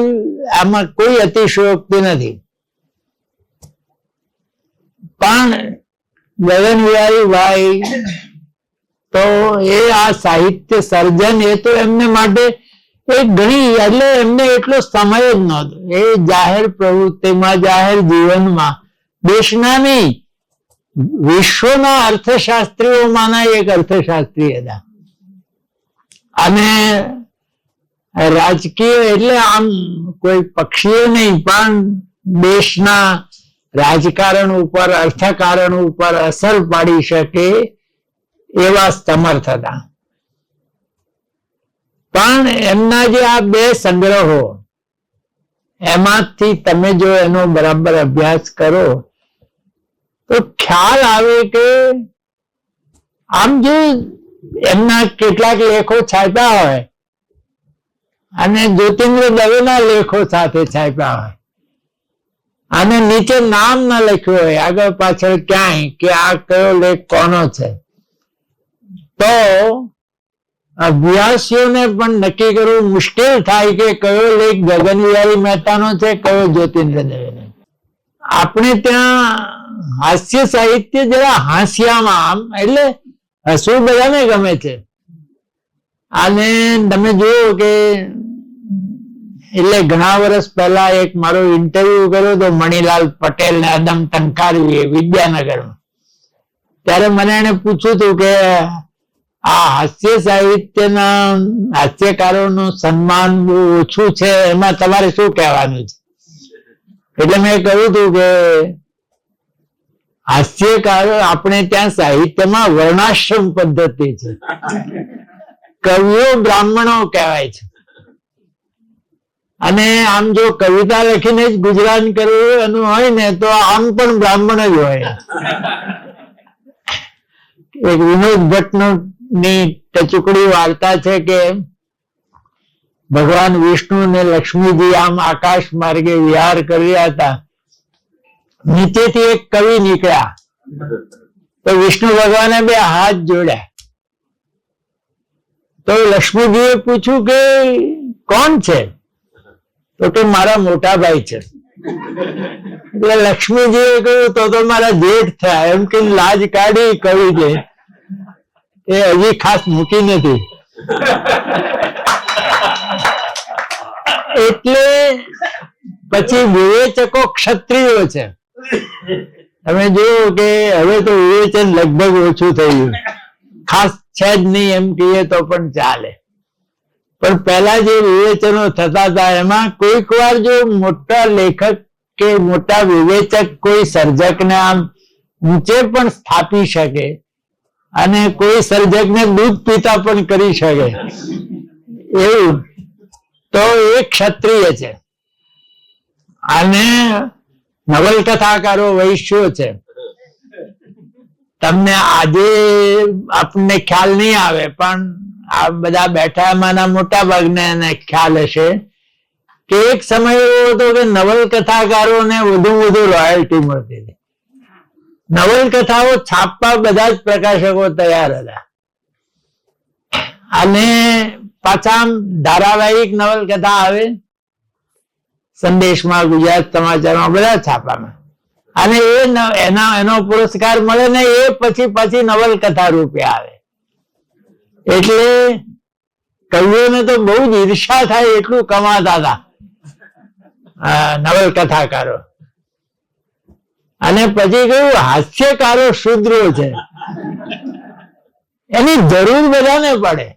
આમાં કોઈ અતિશયોક્તિ નથી. પણ ગગન વિહારી ભાઈ તો એ આ સાહિત્ય સર્જન એ તો એમને માટે એક ઘણી એટલે એમને એટલો સમય જ નહોતો. એ જાહેર પ્રવૃત્તિમાં જાહેર જીવનમાં દેશના નહીં વિશ્વના અર્થશાસ્ત્રીઓમાંના એક અર્થશાસ્ત્રી હતા. અને રાજકીય એટલે આમ કોઈ પક્ષીય નહીં પણ દેશના રાજકારણ ઉપર અર્થકારણ ઉપર અસર પાડી શકે એવા સમર્થ હતા. પણ એમના જે આ બે સંગ્રહો એમાંથી તમે જો એનો બરાબર અભ્યાસ કરો તો ખ્યાલ આવે કે આમ જો એમના કેટલાક લેખો છાપ્યા હોય અને જ્યોતિન્દ્ર દવેના લેખો સાથે છાપ્યા હોય અને નીચે નામ ના લખ્યું હોય આગળ પાછળ ક્યાંય કે આ કયો લેખ કોનો છે, તો અભ્યાસીઓને પણ નક્કી કરવું મુશ્કેલ થાય કે કયો લેખ ગગન વિહારી મહેતાનો છે, કયો જ્યોતિન્દ્ર દવેનો. આપણે ત્યાં હાસ્ય સાહિત્ય જરા હાસ્યામાં આમ એટલે હસવું બધાને ગમે છે, અને તમે જુઓ કે એટલે ઘણા વર્ષ પહેલા એક મારો ઇન્ટરવ્યુ કર્યો તો મણીલાલ પટેલ ને અદમ ટંકારી વિદ્યાનગરમાં. ત્યારે મને એને પૂછ્યું હતું કે આ હાસ્ય સાહિત્યના હાસ્યકારોનું સન્માન બહુ ઓછું છે, એમાં તમારે શું કહેવાનું છે? એટલે મેં કહ્યું હતું કે હાસ્યકારો આપણે ત્યાં સાહિત્યમાં વર્ણાશ્રમ પદ્ધતિ છે. કવિઓ બ્રાહ્મણો કહેવાય છે, અને આમ જો કવિતા લખીને જ ગુજરાન કરવું એનું હોય ને તો આમ પણ બ્રાહ્મણ જ હોય. એક વિનોદ ભટ્ટની ટચુકડી વાર્તા છે કે ભગવાન વિષ્ણુ ને લક્ષ્મીજી આમ આકાશ માર્ગે વિહાર કરી રહ્યા હતા. નીચેથી એક કવિ નીકળ્યા તો વિષ્ણુ ભગવાને બે હાથ જોડ્યા. તો લક્ષ્મીજીએ પૂછ્યું કે કોણ છે? તો કે મારા મોટા ભાઈ છે. એટલે લક્ષ્મીજીએ કહ્યું તો મારા જેઠ થયા, એમ કે લાજ કાઢી કવિ છે એ હજી ખાસ મૂકી નથી. એટલે પછી વિવેચકો ક્ષત્રિયો છે. તમે જુઓ કે હવે તો વિવેચન લગભગ ઓછું થઈ ગયું, ખાસ છે જ નહીં એમ કહીએ તો પણ ચાલે. પણ પહેલા જે વિવેચનો થતા હતા એમાં કોઈક વાર જો મોટા લેખક કે મોટા વિવેચક કોઈ સર્જકને આમ ઊંચે પણ સ્થાપી શકે અને કોઈ સર્જકને દૂધ પીતા પણ કરી શકે એવું, તો એ ક્ષત્રિય છે. અને નવલકથાકારો વૈશ્યો છે. તમને આજે આપણને ખ્યાલ નહીં આવે પણ આ બધા બેઠા એમાંના મોટા ભાગને ખ્યાલ હશે કે એક સમય એવો હતો કે નવલકથાકારોને વધુ વધુ રોયલ્ટી મળતી હતી. નવલકથાઓ છાપવા બધા જ પ્રકાશકો તૈયાર હતા, અને પાછા ધારાવાહિક નવલકથા આવે સંદેશમાં, ગુજરાત સમાચારમાં, બધા છાપામાં, અને એનો પુરસ્કાર મળે ને એ પછી નવલકથા રૂપે આવે. એટલે કવિઓને તો બહુ જ ઈર્ષા થાય એટલું કમાતા હતા નવલકથાકારો. અને પછી કહ્યું હાસ્યકારો શૂદ્રો છે, એની જરૂર બધાને પડે.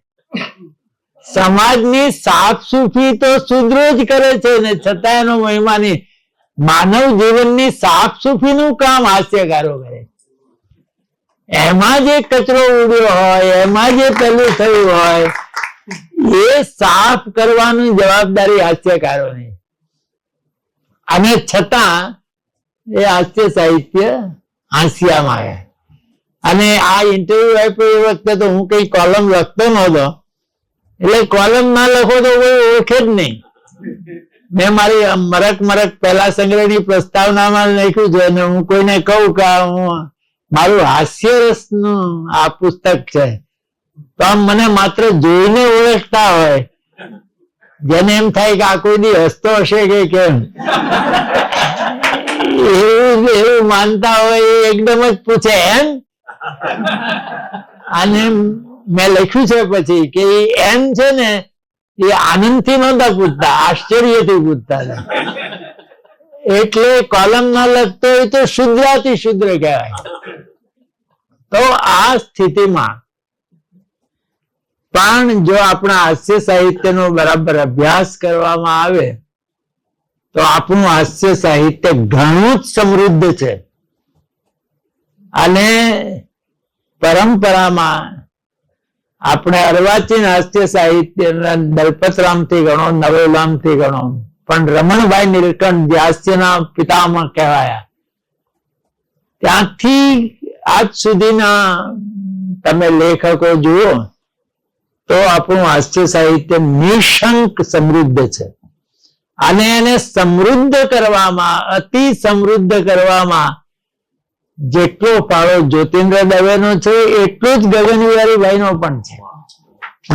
સમાજની સાફ સૂફી તો શૂદ્રો જ કરે છે ને છતાં એનો મહિમા નહીં. માનવ જીવનની સાફ સૂફી નું કામ હાસ્યકારો કરે. એમાં જે કચરો ઉડ્યો હોય, એમાં જે પેલું થયું હોય, એ સાફ કરવાની જવાબદારી હાસ્યકારોની. અને છતાં એ હાસ્ય સાહિત્ય હાસ્યામાં આવે. અને આ ઇન્ટરવ્યુ આપ્યો એ વખતે તો હું કઈ કોલમ લખતો નહોતો, એટલે કોલમ ના લખો તો કોઈ ઓળખે જ નહીં. મેં મારી મરક પહેલા સંગ્રહની પ્રસ્તાવનામાં લખ્યું છે, અને હું કોઈને કહું કે હું મારું હાસ્યરસ નું આ પુસ્તક છે, તો આમ મને માત્ર જોઈને ઓળખતા હોય, જેને એમ થાય કે આ કોઈ દી હસતો હશે કે કેમ, એવું માનતા હોય એ એકદમ જ પૂછે એમ. અને મેં લખ્યું છે પછી કે એમ છે ને એ આનંદથી નહોતા પૂછતા, આશ્ચર્યથી પૂછતા હતા. એટલે કોલમ ના લખતો હોય તો શુદ્રાથી શુદ્ર કહેવાય. તો આ સ્થિતિમાં પણ જો આપણા હાસ્ય સાહિત્યનો બરાબર અભ્યાસ કરવામાં આવે તો આપણું હાસ્ય સાહિત્ય ઘણું જ સમૃદ્ધ છે. અને પરંપરામાં આપણે અર્વાચીન હાસ્ય સાહિત્યના દલપતરામથી ગણો, નરોલામથી ગણો, પણ રમણભાઈ નીલકંઠ જે હાસ્યના પિતામહ કહેવાયા, ત્યાંથી આજ સુધીના તમે લેખકો જુઓ તો આપણું હાસ્ય સાહિત્ય નિશંક સમૃદ્ધ છે. અને એને સમૃદ્ધ કરવામાં, અતિ સમૃદ્ધ કરવામાં જેટલો ફાળો જ્યોતિન્દ્ર દવેનો છે એટલું જ ગગનવિહારીભાઈનો પણ છે.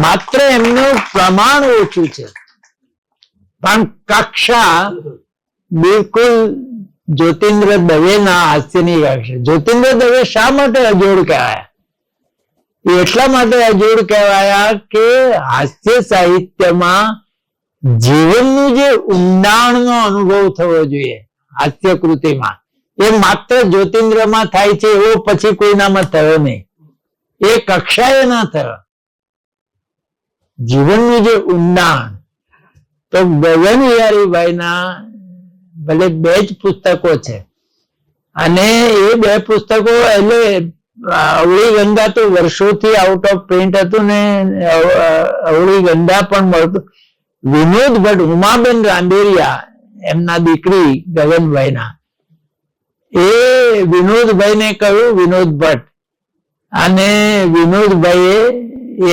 માત્ર એમનું પ્રમાણ ઓછું છે, પણ કક્ષા બિલકુલ જ્યોતિન્દ્ર દવેના હાસ્યની કક્ષા. જ્યોતિન્દ્ર દવે શા માટે અજોડ કહેવાય? એટલા માટે અજોડ કહેવાયા કે હાસ્ય સાહિત્યમાં જીવનનું જે ઊંડાણનો અનુભવ થવો જોઈએ હાસ્ય કૃતિમાં, એ માત્ર જ્યોતિન્દ્રમાં થાય છે એવો પછી કોઈનામાં થયો નહીં, એ કક્ષાએ ના થયો. જીવનનું જે ઊંડાણ તો ગગન વિહારીભાઈના ભલે 2 જ પુસ્તકો છે, અને એ 2 પુસ્તકો એટલે અવળી ગંગા તો વર્ષોથી આઉટ ઓફ પ્રિન્ટ હતું ને અવળી ગંગા પણ મળતું. વિનોદ ભટ્ટ, ઉમાબેન રાંદેરિયા એમના દીકરી ગગનભાઈના, એ વિનોદભાઈને કહ્યું, વિનોદ ભટ્ટ, અને વિનોદભાઈએ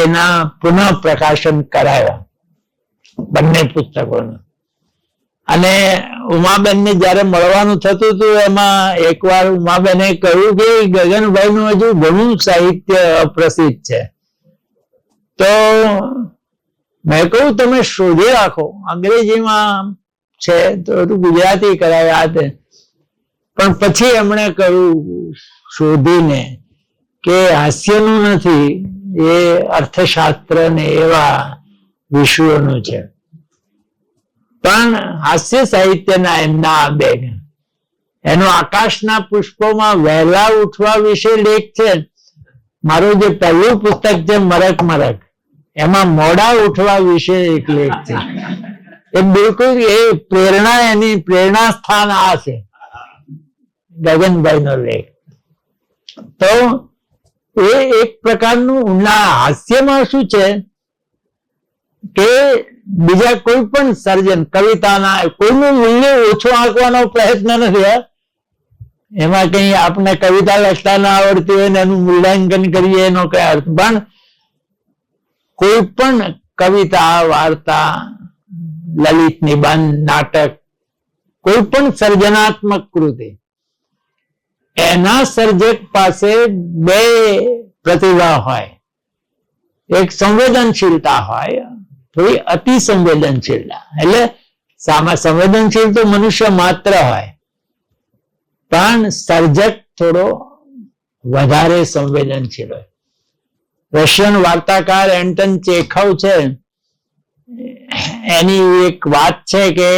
એના પુનઃ પ્રકાશન કરાવ્યા બંને પુસ્તકોનું. અને ઉમાબેનને જયારે મળવાનું થતું હતું એમાં એકવાર ઉમાબેને કહ્યું કે ગગનભાઈનું હજુ ઘણું સાહિત્ય અપ્રસિદ્ધ છે. તો મેં કહ્યું તમે શોધી રાખો, અંગ્રેજીમાં છે તો ગુજરાતી કરાવ્યા તે. પણ પછી એમણે કહ્યું શોધીને કે હાસ્યનું નથી, એ અર્થશાસ્ત્ર ને એવા વિષયોનું છે. પણ હાસ્ય સાહિત્યના એમના આબેગ, એનો આકાશના પુષ્પોમાં વહેલા ઉઠવા વિશે લેખ છે. મારું જે પહેલું પુસ્તક છે મરક મરક, એમાં મોડા ઉઠવા વિશે એક લેખ છે. એ બિલકુલ એ પ્રેરણા, એની પ્રેરણા સ્થાન આ છે ગગનભાઈનો લેખ. તો એ એક પ્રકારનું ઊંડા હાસ્યમાં શું છે કે બીજા કોઈ પણ સર્જન, કવિતાના કોઈનું મૂલ્ય ઓછું આંકવાનો પ્રયત્ન નથી. એમાં કઈ આપણે કવિતા લખતા ના આવડતી હોય ને એનું મૂલ્યાંકન કરીએ એનો કઈ અર્થ. પણ કોઈ પણ કવિતા, વાર્તા, લલિત નિબંધ, નાટક, કોઈ પણ સર્જનાત્મક કૃતિ, એના સર્જક પાસે 2 પ્રતિભા હોય. એક સંવેદનશીલતા હોય, થોડી અતિ સંવેદનશીલતા. એટલે સંવેદનશીલ તો મનુષ્ય માત્ર હોય, પણ સર્જક થોડો વધારે સંવેદનશીલ હોય. રશિયન વાર્તાકાર એન્ટન ચેખવ છે, એની એક વાત છે કે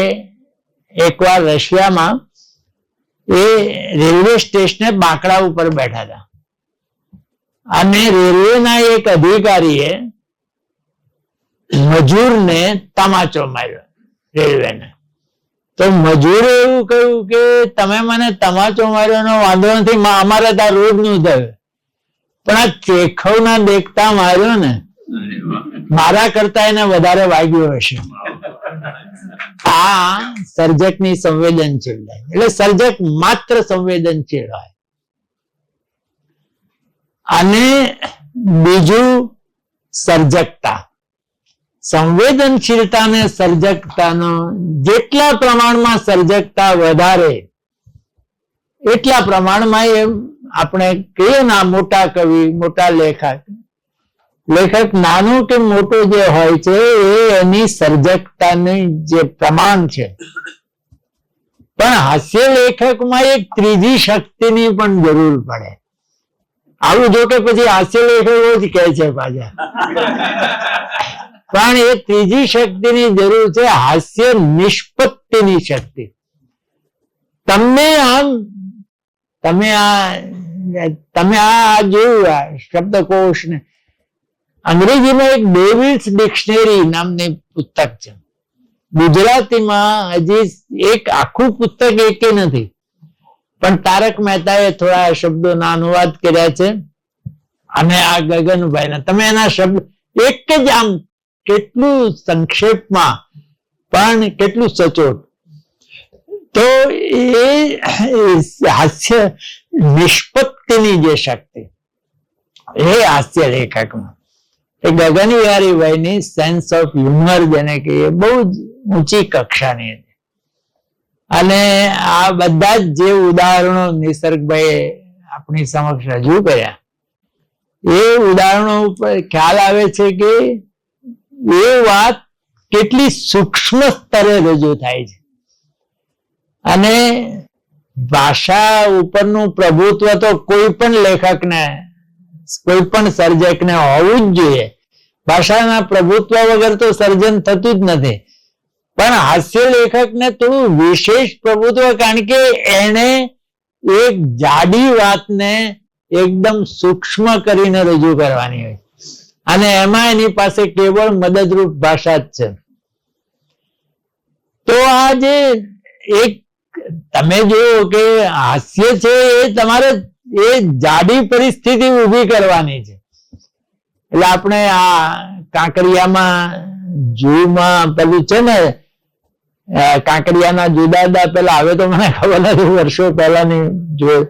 એકવાર રશિયામાં એ રેલવે સ્ટેશને બાંકડા ઉપર બેઠા હતા, અને રેલવેના એક અધિકારીએ મજૂરને તમાચો માર્યો રેલવેને. તો મજૂરે એવું કહ્યું કે તમે મને તમાચો માર્યો એનો વાંધો નથી, અમારે ત્યાં રોજ નું થયું, પણ આ ચેખવના દેખતા માર્યો ને, મારા કરતા એને વધારે વાગ્યું હશે. આ સર્જકની સંવેદનશીલતા. એટલે સર્જક માત્ર સંવેદનશીલ હોય. અને બીજું સર્જકતા. સંવેદનશીલતા અને સર્જકતાનો જેટલા પ્રમાણમાં સર્જકતા વધારે એટલા પ્રમાણમાં એ આપણે કહીએ ના મોટા કવિ, મોટા લેખક નાનો કે મોટો જે હોય છે એ એની સર્જકતાની જે પ્રમાણ છે. પણ હાસ્ય લેખકમાં એક ત્રીજી શક્તિની પણ જરૂર પડે. આવું જો કે પછી હાસ્ય લેખકો જ કહે છે પાછા, પણ એ ત્રીજી શક્તિની જરૂર છે, હાસ્ય નિષ્પત્તિની શક્તિ. તમે આ જોયું શબ્દકોશ ને, અંગ્રેજીમાં એક ડેવિડ્સ ડિક્શનરી નામની પુસ્તક છે, ગુજરાતીમાં હજી એક આખું પુસ્તક એકે નથી, પણ તારક મહેતાએ થોડા શબ્દોના અનુવાદ કર્યા છે. અને આ ગગનભાઈના તમે એના શબ્દ એક જ આમ કેટલું સંક્ષેપમાં પણ કેટલું સચોટ. તો એ હાસ્ય નિષ્પત્તિની જે શક્તિ એ હાસ્ય લેખકમાં, એ ગગન વિહારીભાઈની સેન્સ ઓફ હ્યુમર જેને કહીએ બહુ જ ઊંચી કક્ષાની હતી. અને આ બધા જ જે ઉદાહરણો નિસર્ગભાઈએ આપણી સમક્ષ રજૂ કર્યા, એ ઉદાહરણો ઉપર ખ્યાલ આવે છે કે એ વાત કેટલી સૂક્ષ્મ સ્તરે રજૂ થાય છે. અને ભાષા ઉપરનું પ્રભુત્વ તો કોઈ પણ લેખકને કોઈ પણ સર્જકને હોવું જ જોઈએ. ભાષાના પ્રભુત્વ વગર તો સર્જન થતું જ નથી. પણ હાસ્ય લેખકને થોડું વિશેષ પ્રભુત્વ, કારણ કે એને એક જાડી વાતને એકદમ સૂક્ષ્મ કરીને રજૂ કરવાની હોય, અને એમાં એની પાસે કેવળ મદદરૂપ ભાષા જ છે. તો આ જે એક તમે જુઓ કે હાસ્ય છે એ તમારે એ જાડી પરિસ્થિતિ ઊભી કરવાની છે. એટલે આપણે આ કાંકરિયામાં જૂમાં પેલું છે ને, કાંકરિયાના જુદા જુદા પેલા, હવે તો મને ખબર નથી, વર્ષો પહેલાની જોયું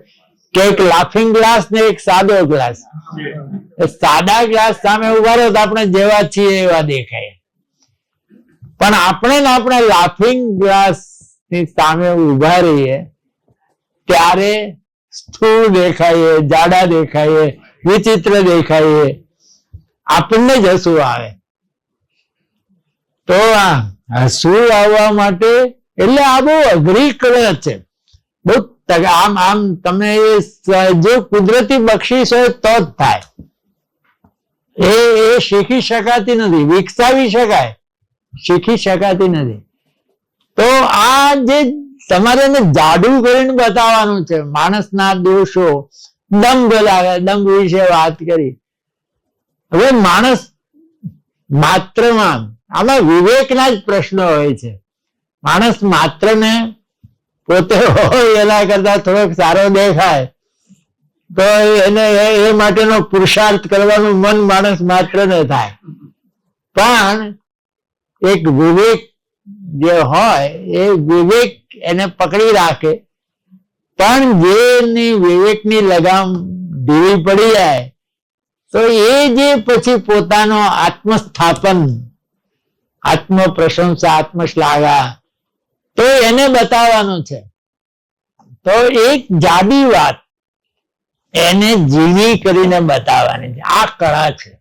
કે એક લાફિંગ ગ્લાસ ને એક સાદો ગ્લાસ. સાદા ગ્લાસ સામે ઉભા રહો તો આપણે જેવા છીએ એવા દેખાય, પણ આપણે લાફિંગ ગ્લાસ ની સામે ઉભા રહીએ ત્યારે સ્થૂળ દેખાઈએ, જાડા દેખાઈએ, વિચિત્ર દેખાઈએ, આપણને જ હસવું આવે. તો આ હસવું આવવા માટે એટલે આ બહુ અઘરી કળા છે. બહુ આમ તમે જો કુદરતી બક્ષિસ હોય તો જ થાય. એ શીખી શકાતી નથી, વિકસાવી શકાય, શીખી શકાતી નથી. તો આ જે તમારે એને જાડું કરીને બતાવવાનું છે, માણસના દોષો, દંભ લાગે, દંભ વિશે વાત કરી. હવે માણસ માત્રમાં આમાં વિવેકના જ પ્રશ્નો હોય છે. માણસ માત્ર ને પોતે હોય એના કરતા થોડોક સારો દેખાય તો એને એ માટેનો પુરુષાર્થ કરવાનું મન માણસ માત્ર ને થાય. પણ એક વિવેક જે હોય એ વિવેક એને પકડી રાખે. પણ જેની વિવેકની લગામ ઢીલી પડી જાય તો એ જે પછી પોતાનો આત્મસ્થાપન, આત્મ પ્રશંસા, આત્મશ્લાઘા તો એને બતાવવાનું છે. તો એક જાડી વાત એને ઝીણી કરીને બતાવવાની છે. આ કળા છે,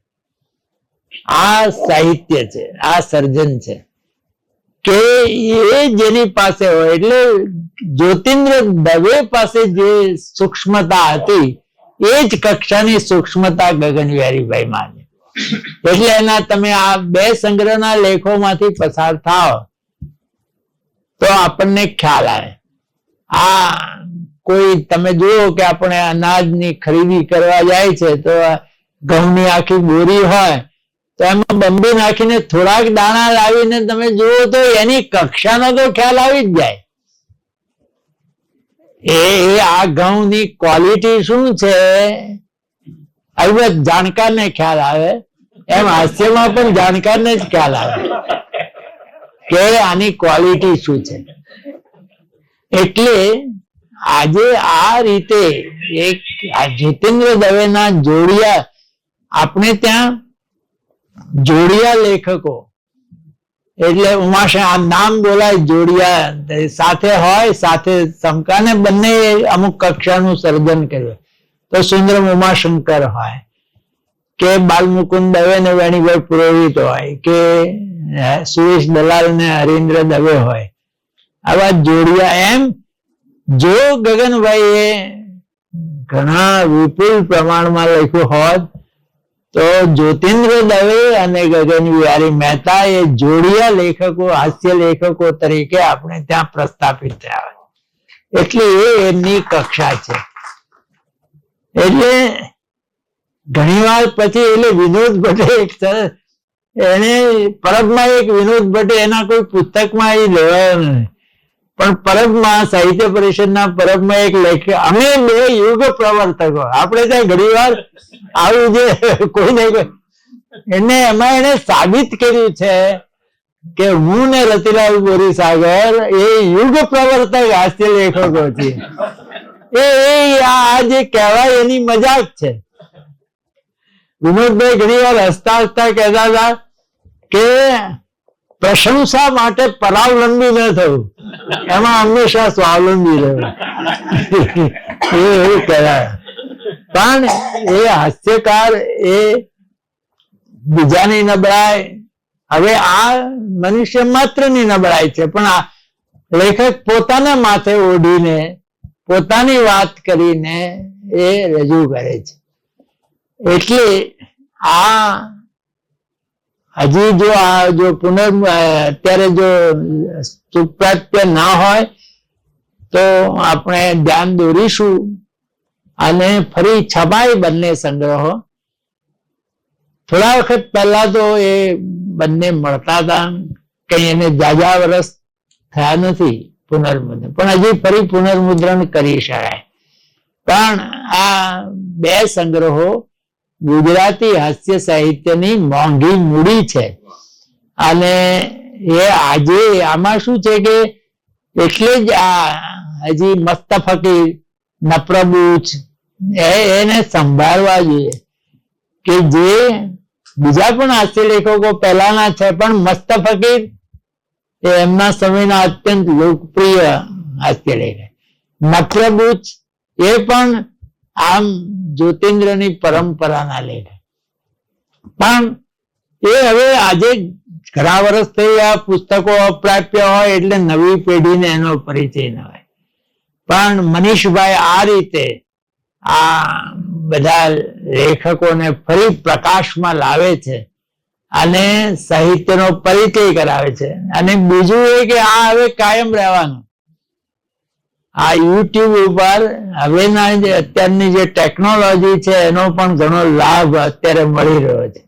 આ સાહિત્ય છે, આ સર્જન છે કે એ જેની પાસે હોય. એટલે જ્યોતિન્દ્ર દવે પાસે જે સૂક્ષ્મતા હતી એ જ કક્ષાની સૂક્ષ્મતા ગગનવિહારીભાઈ માં છે. એટલે એના તમે આ બે સંગ્રહના લેખોમાંથી પસાર થાઓ તો આપણને ખ્યાલ આવે. આ કોઈ તમે જુઓ કે આપણે અનાજની ખરીદી કરવા જાય છે તો ઘઉંની આખી બોરી હોય તો એમાં બંબી નાખીને થોડાક દાણા લાવીને તમે જુઓ તો એની કક્ષાનો તો ખ્યાલ આવી જ જાય. એ આ ઘઉંની ક્વોલિટી શું છે અલબત્ત જાણકારને ખ્યાલ આવે, એમ હાસ્યમાં પણ જાણકારને જ ખ્યાલ આવે કે આની ક્વોલિટી શું છે. એટલે આજે આ રીતે એક જ્યોતિન્દ્ર દવેના જોડિયા, આપણે ત્યાં જોડિયા લેખકો એટલે ઉમાશે આ નામ બોલાય જોડિયા સાથે હોય, સાથે સમકાને બંને અમુક કક્ષાનું સર્જન કર્યું. તો સુંદરમ ઉમાશંકર હોય કે બાલમુકુંદ દવે ને વેણીભાઈ પુરોહિત હોય કે સુરેશ દલાલ ને હરીન્દ્ર દવે હોય, આવા જોડિયા. એમ જો ગગનભાઈએ ઘણા વિપુલ પ્રમાણમાં લખ્યું હોત તો જ્યોતિન્દ્ર દવે અને ગગન વિહારી મહેતા એ જોડિયા લેખકો, હાસ્ય લેખકો તરીકે આપણે ત્યાં પ્રસ્થાપિત થયા. એટલે એ એમની કક્ષા છે. એટલે ઘણી વાર પછી એટલે વિનોદ ભટ્ટે એને પરબમાં એક વિનોદ ભટ્ટે એના કોઈ પુસ્તકમાં એ લેવાયો નથી, પણ પરબમાં સાહિત્ય પરિષદના પરબમાં એક લેખ, અમે બે યુગ પ્રવર્તકો, આપણે ત્યાં ઘણી વાર આવું જે કોઈને એને એમાં એને સાબિત કર્યું છે કે હું ને રતિલાલ બોરીસાગર એ યુગ પ્રવર્તક હાસ્ય લેખકો છીએ. એ આ જે કહેવાય એની મજાક છે. વિનોદભાઈ ઘણી વાર હસતા હસતા કહેતા હતા કે પ્રશંસા માટે પરાવલંબી ન થવું, એમાં હંમેશા સ્વાવલંબી રહેવું. એવું કહેવાય. પણ એ હાસ્યકાર એ બીજાની નબળાઈ, હવે આ મનુષ્ય માત્રની નબળાઈ છે, પણ આ લેખક પોતાના માથે ઓઢીને પોતાની વાત કરીને એ રજૂ કરે છે. એટલે આ હજી જો અત્યારે જો સુપ્રાપ્ય ના હોય તો આપણે ધ્યાન દોરીશું અને ફરી છપાય બંને સંગ્રહો. થોડા વખત પહેલા તો એ બંને મળતા હતા, કઈ એને જાજા વર્ષ થયા નથી પુનર્મુદ્રણ, પણ હજી ફરી પુનર્મુદ્રણ કરી શકાય. પણ આ બે સંગ્રહો ગુજરાતી હાસ્ય સાહિત્યની મોંઘી મૂડી છે. અને એ આજે આમાં શું છે કે એટલે જ આ હજી મસ્ત ફકીર, નપ્રબુચ એને સંભાળવા જોઈએ કે જે બીજા પણ હાસ્ય લેખકો પહેલાના છે, પણ મસ્ત ફકીર એ એમના સમયના અત્યંત લોકપ્રિય હાસ્ય લેખક. નપ્રબુચ એ પણ આમ જ્યોતિન્દ્રની પરંપરાના લેખક, પણ એ હવે આજે ઘણા વર્ષ થઈ આ પુસ્તકો અપ્રાપ્ય હોય એટલે નવી પેઢીને એનો પરિચય ન હોય. પણ મનીષભાઈ આ રીતે આ બધા લેખકોને ફરી પ્રકાશમાં લાવે છે અને સાહિત્યનો પરિચય કરાવે છે. અને બીજું એ કે આ હવે કાયમ રહેવાનું. આ યુટ્યુબ ઉપર હવેના અત્યારની જે ટેકનોલોજી છે એનો પણ ઘણો લાભ અત્યારે મળી રહ્યો છે.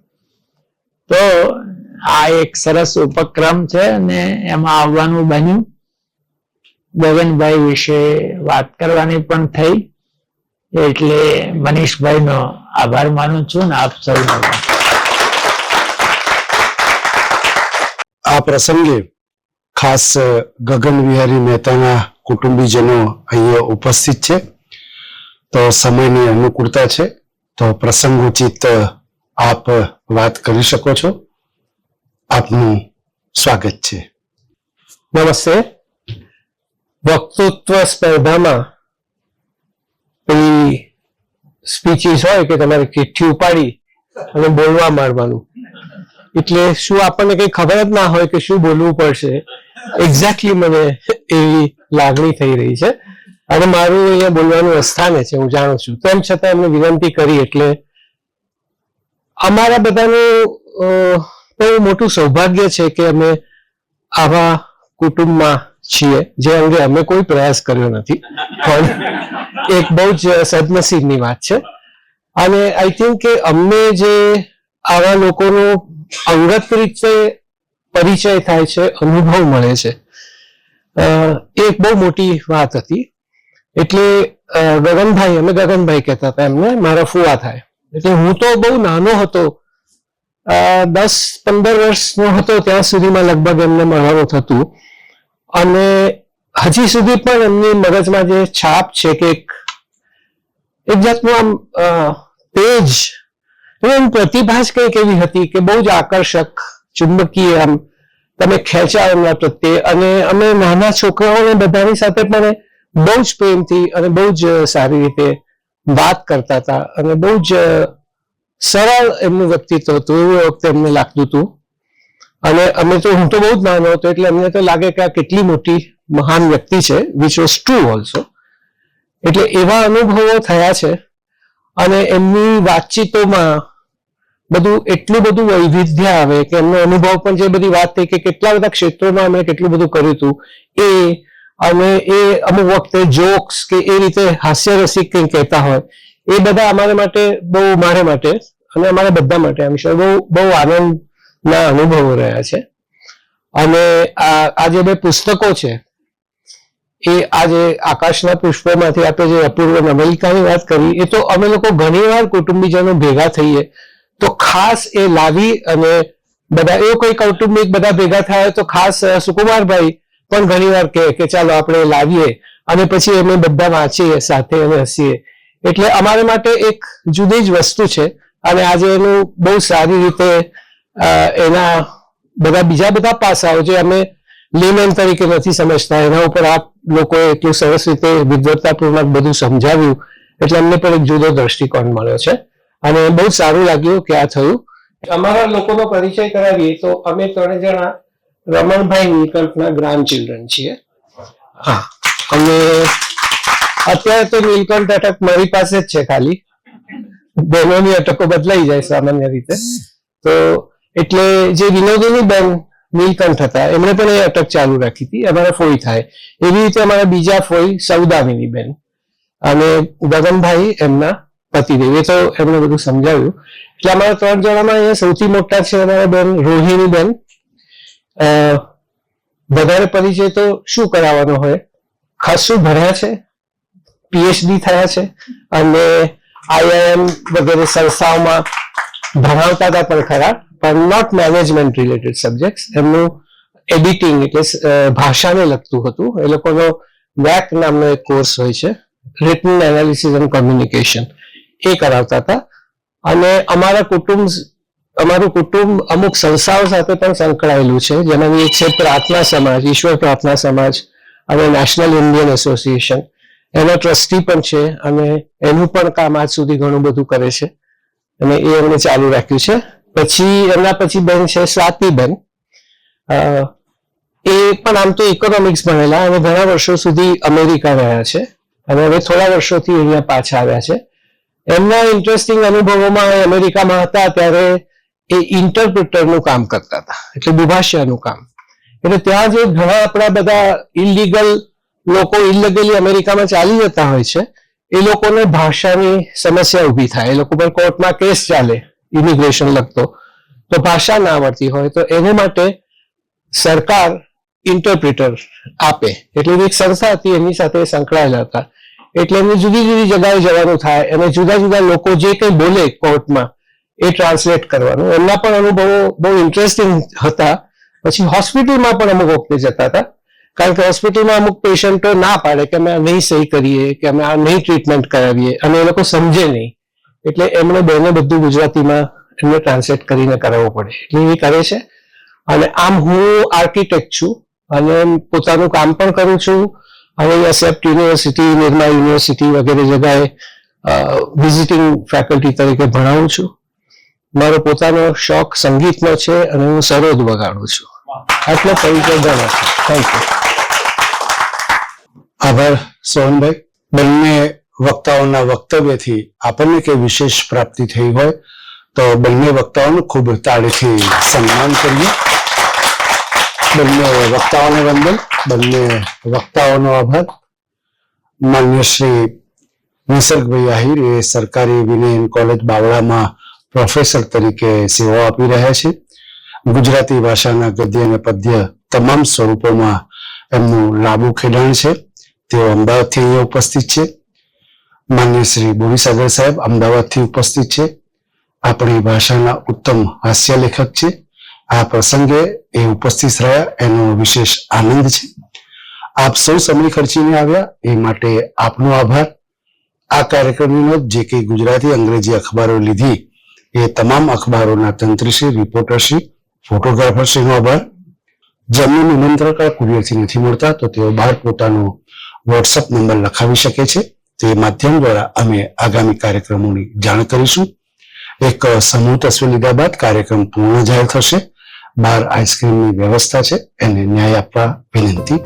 તો આ એક સરસ ઉપક્રમ છે અને એમાં આવવાનું બન્યું. ગગનભાઈ વિશે વાત કરવાની પણ થઈ, એટલે મનીષભાઈનો આભાર માનું છું ને આપ સૌનો. આ પ્રસંગે ખાસ ગગન વિહારી મહેતાના કુટુંબીજનો અહીંયા ઉપસ્થિત છે, તો સમયની અનુકૂળતા છે, તો પ્રસંગોચિત આપ વાત કરી શકો છો. આપનું સ્વાગત છે. નમસ્તે. વક્તૃત્વ સ્પર્ધામાં પેલી સ્પીચીસ હોય કે તમારે ચિઠ્ઠી ઉપાડી અને બોલવા માંડવાનું, એટલે શું આપણને કઈ ખબર જ ના હોય કે શું બોલવું પડશે. એક્ઝેક્ટલી મને એવી લાગણી થઈ રહી છે અને મારું અહીંયા બોલવાનું સ્થાને છે, હું જાણું છું. તેમ છતાં એમને વિનંતી કરી, એટલે અમારા બધાનું બહુ મોટું સૌભાગ્ય છે કે અમે આવા કુટુંબમાં છીએ, જે અંગે અમે કોઈ પ્રયાસ કર્યો નથી, પણ એક બહુ જ સદનસીબની વાત છે. અને આઈ થિંક કે અમને જે આવા લોકોનો અંગત રીતે પરિચય થાય છે, અનુભવ મળે છે, એ એક બહુ મોટી વાત હતી. એટલે ગગનભાઈ, અમે ગગનભાઈ કહેતા હતા એમને, મારા ફુવા થાય. એટલે હું તો બહુ નાનો હતો, 10-15 વર્ષનો હતો ત્યાં સુધીમાં લગભગ એમને મળવાનું થતું. અને હજી સુધી પણ એમની મગજમાં જે છાપ છે કે એક જાતનું આમ તેજ, એમ પ્રતિભા જ કંઈક એવી હતી કે બહુ જ આકર્ષક, ચુંબકીય, આમ તમે ખેંચાવ એમના પ્રત્યે. અને અમે નાના છોકરાઓને બધાની સાથે પણ બહુ જ પ્રેમથી અને બહુ જ સારી રીતે વાત કરતા હતા અને બહુ જ સરળ એમનું વ્યક્તિત્વ હતું, એવું વખતે એમને લાગતું હતું. અને અમે તો, હું તો બહુ જ નાનો હતો એટલે અમને તો લાગે કે આ કેટલી મોટી મહાન વ્યક્તિ છે, વિચ વોઝ ટ્રુ ઓલ્સો. એટલે એવા અનુભવો થયા છે અને એમની વાતચીતોમાં બધું એટલું બધું વૈવિધ્ય આવે કે એમનો અનુભવ પણ, જે બધી વાત થઈ કે કેટલા બધા ક્ષેત્રોમાં અમે કેટલું બધું કર્યું હતું એ, અને એ અમુક વખતે જોક્સ કે એ રીતે હાસ્યરસિક કંઈ કહેતા હોય, એ બધા અમારા માટે બહુ, મારા માટે અને અમારા બધા માટે આમ છે બહુ આનંદના અનુભવો રહ્યા છે. અને આ જે બે પુસ્તકો છે એ આજે આકાશના પુષ્પોમાંથી આપણે જે અપૂર્વ નવલિકાની વાત કરી, એ તો અમે લોકો ઘણીવાર કુટુંબીજનો ભેગા થઈએ તો ખાસ એ લાવી, અને બધા એવું કોઈ કૌટુંબિક બધા ભેગા થાય તો ખાસ સુકુમારભાઈ પણ ઘણીવાર કહે કે ચાલો આપણે લાવીએ અને પછી અમે બધા વાંચીએ સાથે અને હસીએ. એટલે અમારા માટે એક જુદી જ વસ્તુ છે. અને આજે એનું બહુ સારી રીતે એના બીજા બધા પાસાઓ જે અમે લેમેન તરીકે નથી સમજતા, એના ઉપર આપ લોકોએ એટલું સરસ રીતે વિદ્વત્તાપૂર્વક બધું સમજાવ્યું, એટલે અમને પણ એક જુદો દ્રષ્ટિકોણ મળ્યો છે અને બહુ સારું લાગ્યું કે આ થયું. અમારા લોકોનો પરિચય કરાવીએ તો અમે 3 જણા રમણભાઈ નીલકંઠના ગ્રાન્ડ ચિલ્ડ્રન છીએ. હા, અમે અત્યારે તો નીલકંઠ અટક મારી પાસે જ છે ખાલી, બહેનોની અટકો બદલાઈ જાય સામાન્ય રીતે. તો એટલે જે વિનોદિની બેન નીલકંઠ હતા એમણે પણ એ અટક ચાલુ રાખી હતી, અમારા ફોઈ થાય. એવી રીતે અમારા બીજા ફોઈ સૌદામિની બેન અને ગગનભાઈ એમના પતિદેવ, એ તો એમણે બધું સમજાવ્યું. એટલે અમારા 3 જણામાં અહીંયા સૌથી મોટા છે અમારા બેન રોહિણી બેન. વધારે પરિચય તો શું કરાવવાનો હોય, ખાસું ભણ્યા છે, પીએચડી થયા છે અને IIM વગેરે સંસ્થાઓમાં ભણાવતા હતા પણ ખરા, પણ નોટ મેનેજમેન્ટ રિલેટેડ સબ્જેક્ટ. એમનું એડિટિંગ એટલે ભાષાને લગતું હતું. એ લોકોનો WAC નામનો એક કોર્સ હોય છે, રિટન એનાલિસિસ એન્ડ કોમ્યુનિકેશન, એ કરાવતા હતા. અને અમારું કુટુંબ અમુક સંસ્થાઓ સાથે પણ સંકળાયેલું છે, જેમાંની એક છે પ્રાર્થના સમાજ, ઈશ્વર પ્રાર્થના સમાજ અને નેશનલ ઇન્ડિયન એસોસિએશન. એના ટ્રસ્ટી પણ છે અને એનું પણ કામ આજ સુધી ઘણું બધું કરે છે અને એ એમણે ચાલુ રાખ્યું છે. પછી એમના પછી બેન છે સ્વાતિબેન. એ પણ આમ તો ઇકોનોમિક્સ ભણેલા અને ઘણા વર્ષો સુધી અમેરિકા રહ્યા છે અને હવે થોડા વર્ષોથી અહીંયા પાછા આવ્યા છે. એમના ઇન્ટરેસ્ટિંગ અનુભવોમાં અમેરિકામાં હતા ત્યારે એ ઇન્ટરપ્રિટરનું કામ કરતા હતા, એટલે દુભાષિયાનું કામ. એટલે ત્યાં જે ઘણા આપણા બધા ઇલીગલ લોકો ઇલીગલી અમેરિકામાં ચાલી જતા હોય છે, એ લોકોને ભાષાની સમસ્યા ઊભી થાય. એ લોકો પર કોર્ટમાં કેસ ચાલે ઇમિગ્રેશન લગતો, તો ભાષા ના આવડતી હોય તો એને માટે સરકાર ઇન્ટરપ્રિટર આપે. એટલે એક સંસ્થા હતી, એમની સાથે સંકળાયેલા હતા. એટલે એમને જુદી જુદી જગ્યાએ જવાનું થાય અને જુદા જુદા લોકો જે કંઈ બોલે કોર્ટમાં એ ટ્રાન્સલેટ કરવાનું. એમના પણ અનુભવો બહુ ઇન્ટરેસ્ટિંગ હતા. પછી હોસ્પિટલમાં પણ અમુક વખતે જતા હતા, કારણ કે હોસ્પિટલમાં અમુક પેશન્ટો ના પાડે કે અમે આ નહીં સહી કરીએ કે અમે આ નહીં ટ્રીટમેન્ટ કરાવીએ અને એ લોકો સમજે નહીં. એટલે એમણે બેને બધું ગુજરાતીમાં એમને ટ્રાન્સલેટ કરીને કરાવવું પડે, એટલે એ કરે છે. અને આમ હું આર્કિટેક્ટ છું અને પોતાનું કામ પણ કરું છું. હવે સેપ્ટ યુનિવર્સિટી, નિર્મા યુનિવર્સિટી વગેરે જગ્યાએ વિઝિટિંગ ફેકલ્ટી તરીકે ભણાવું છું. મારો પોતાનો શોખ સંગીતનો છે અને હું સરોદ વગાડું છું. આટલો પરિચય ગણો. Thank you. આભાર સોહનભાઈ. બંને વક્તાઓના વક્તવ્યથી આપણને કઈ વિશેષ પ્રાપ્તિ થઈ હોય તો બંને વક્તાઓનું ખૂબ તાળીથી સન્માન કરીએ. બંને વક્તાઓને વંદન, બંને વક્તાઓનો આભાર. માન્ય શ્રી નિસર્ગભાઈ આહિર એ સરકારી વિનયન કોલેજ બાવળામાં પ્રોફેસર તરીકે સેવાઓ આપી રહ્યા છે. ગુજરાતી ભાષાના ગદ્ય અને પદ્ય તમામ સ્વરૂપોમાં એમનું લાંબુ ખેડાણ છે. તેઓ અમદાવાદથી અહીંયા ઉપસ્થિત છે. માન્ય શ્રી બોરીસાગર સાહેબ અમદાવાદથી ઉપસ્થિત છે. આપણી ભાષાના ઉત્તમ હાસ્ય લેખક છે. આ પ્રસંગે એ ઉપસ્થિત રહ્યા એનો વિશેષ આનંદ છે. આપ સૌ સમય ખર્ચીને આવ્યા એ માટે આપનો આભાર. આ કાર્યક્રમની નોંધ જે કંઈ ગુજરાતી અંગ્રેજી અખબારો લીધી એ તમામ અખબારોના તંત્રીશ્રી, રિપોર્ટરશ્રી, ફોટોગ્રાફરશ્રીનો આભાર. જેમને નિમંત્રણ કુરિયરથી નથી મળતા તો તેઓ બહાર પોતાનો વોટ્સઅપ નંબર લખાવી શકે છે. તે માધ્યમ દ્વારા અમે આગામી કાર્યક્રમોની જાણ કરીશું. એક સમૂહ તસવીર લીધા બાદ કાર્યક્રમ પૂર્ણ જાહેર થશે. બહાર આઈસ્ક્રીમની વ્યવસ્થા છે, એને ન્યાય આપવા વિનંતી.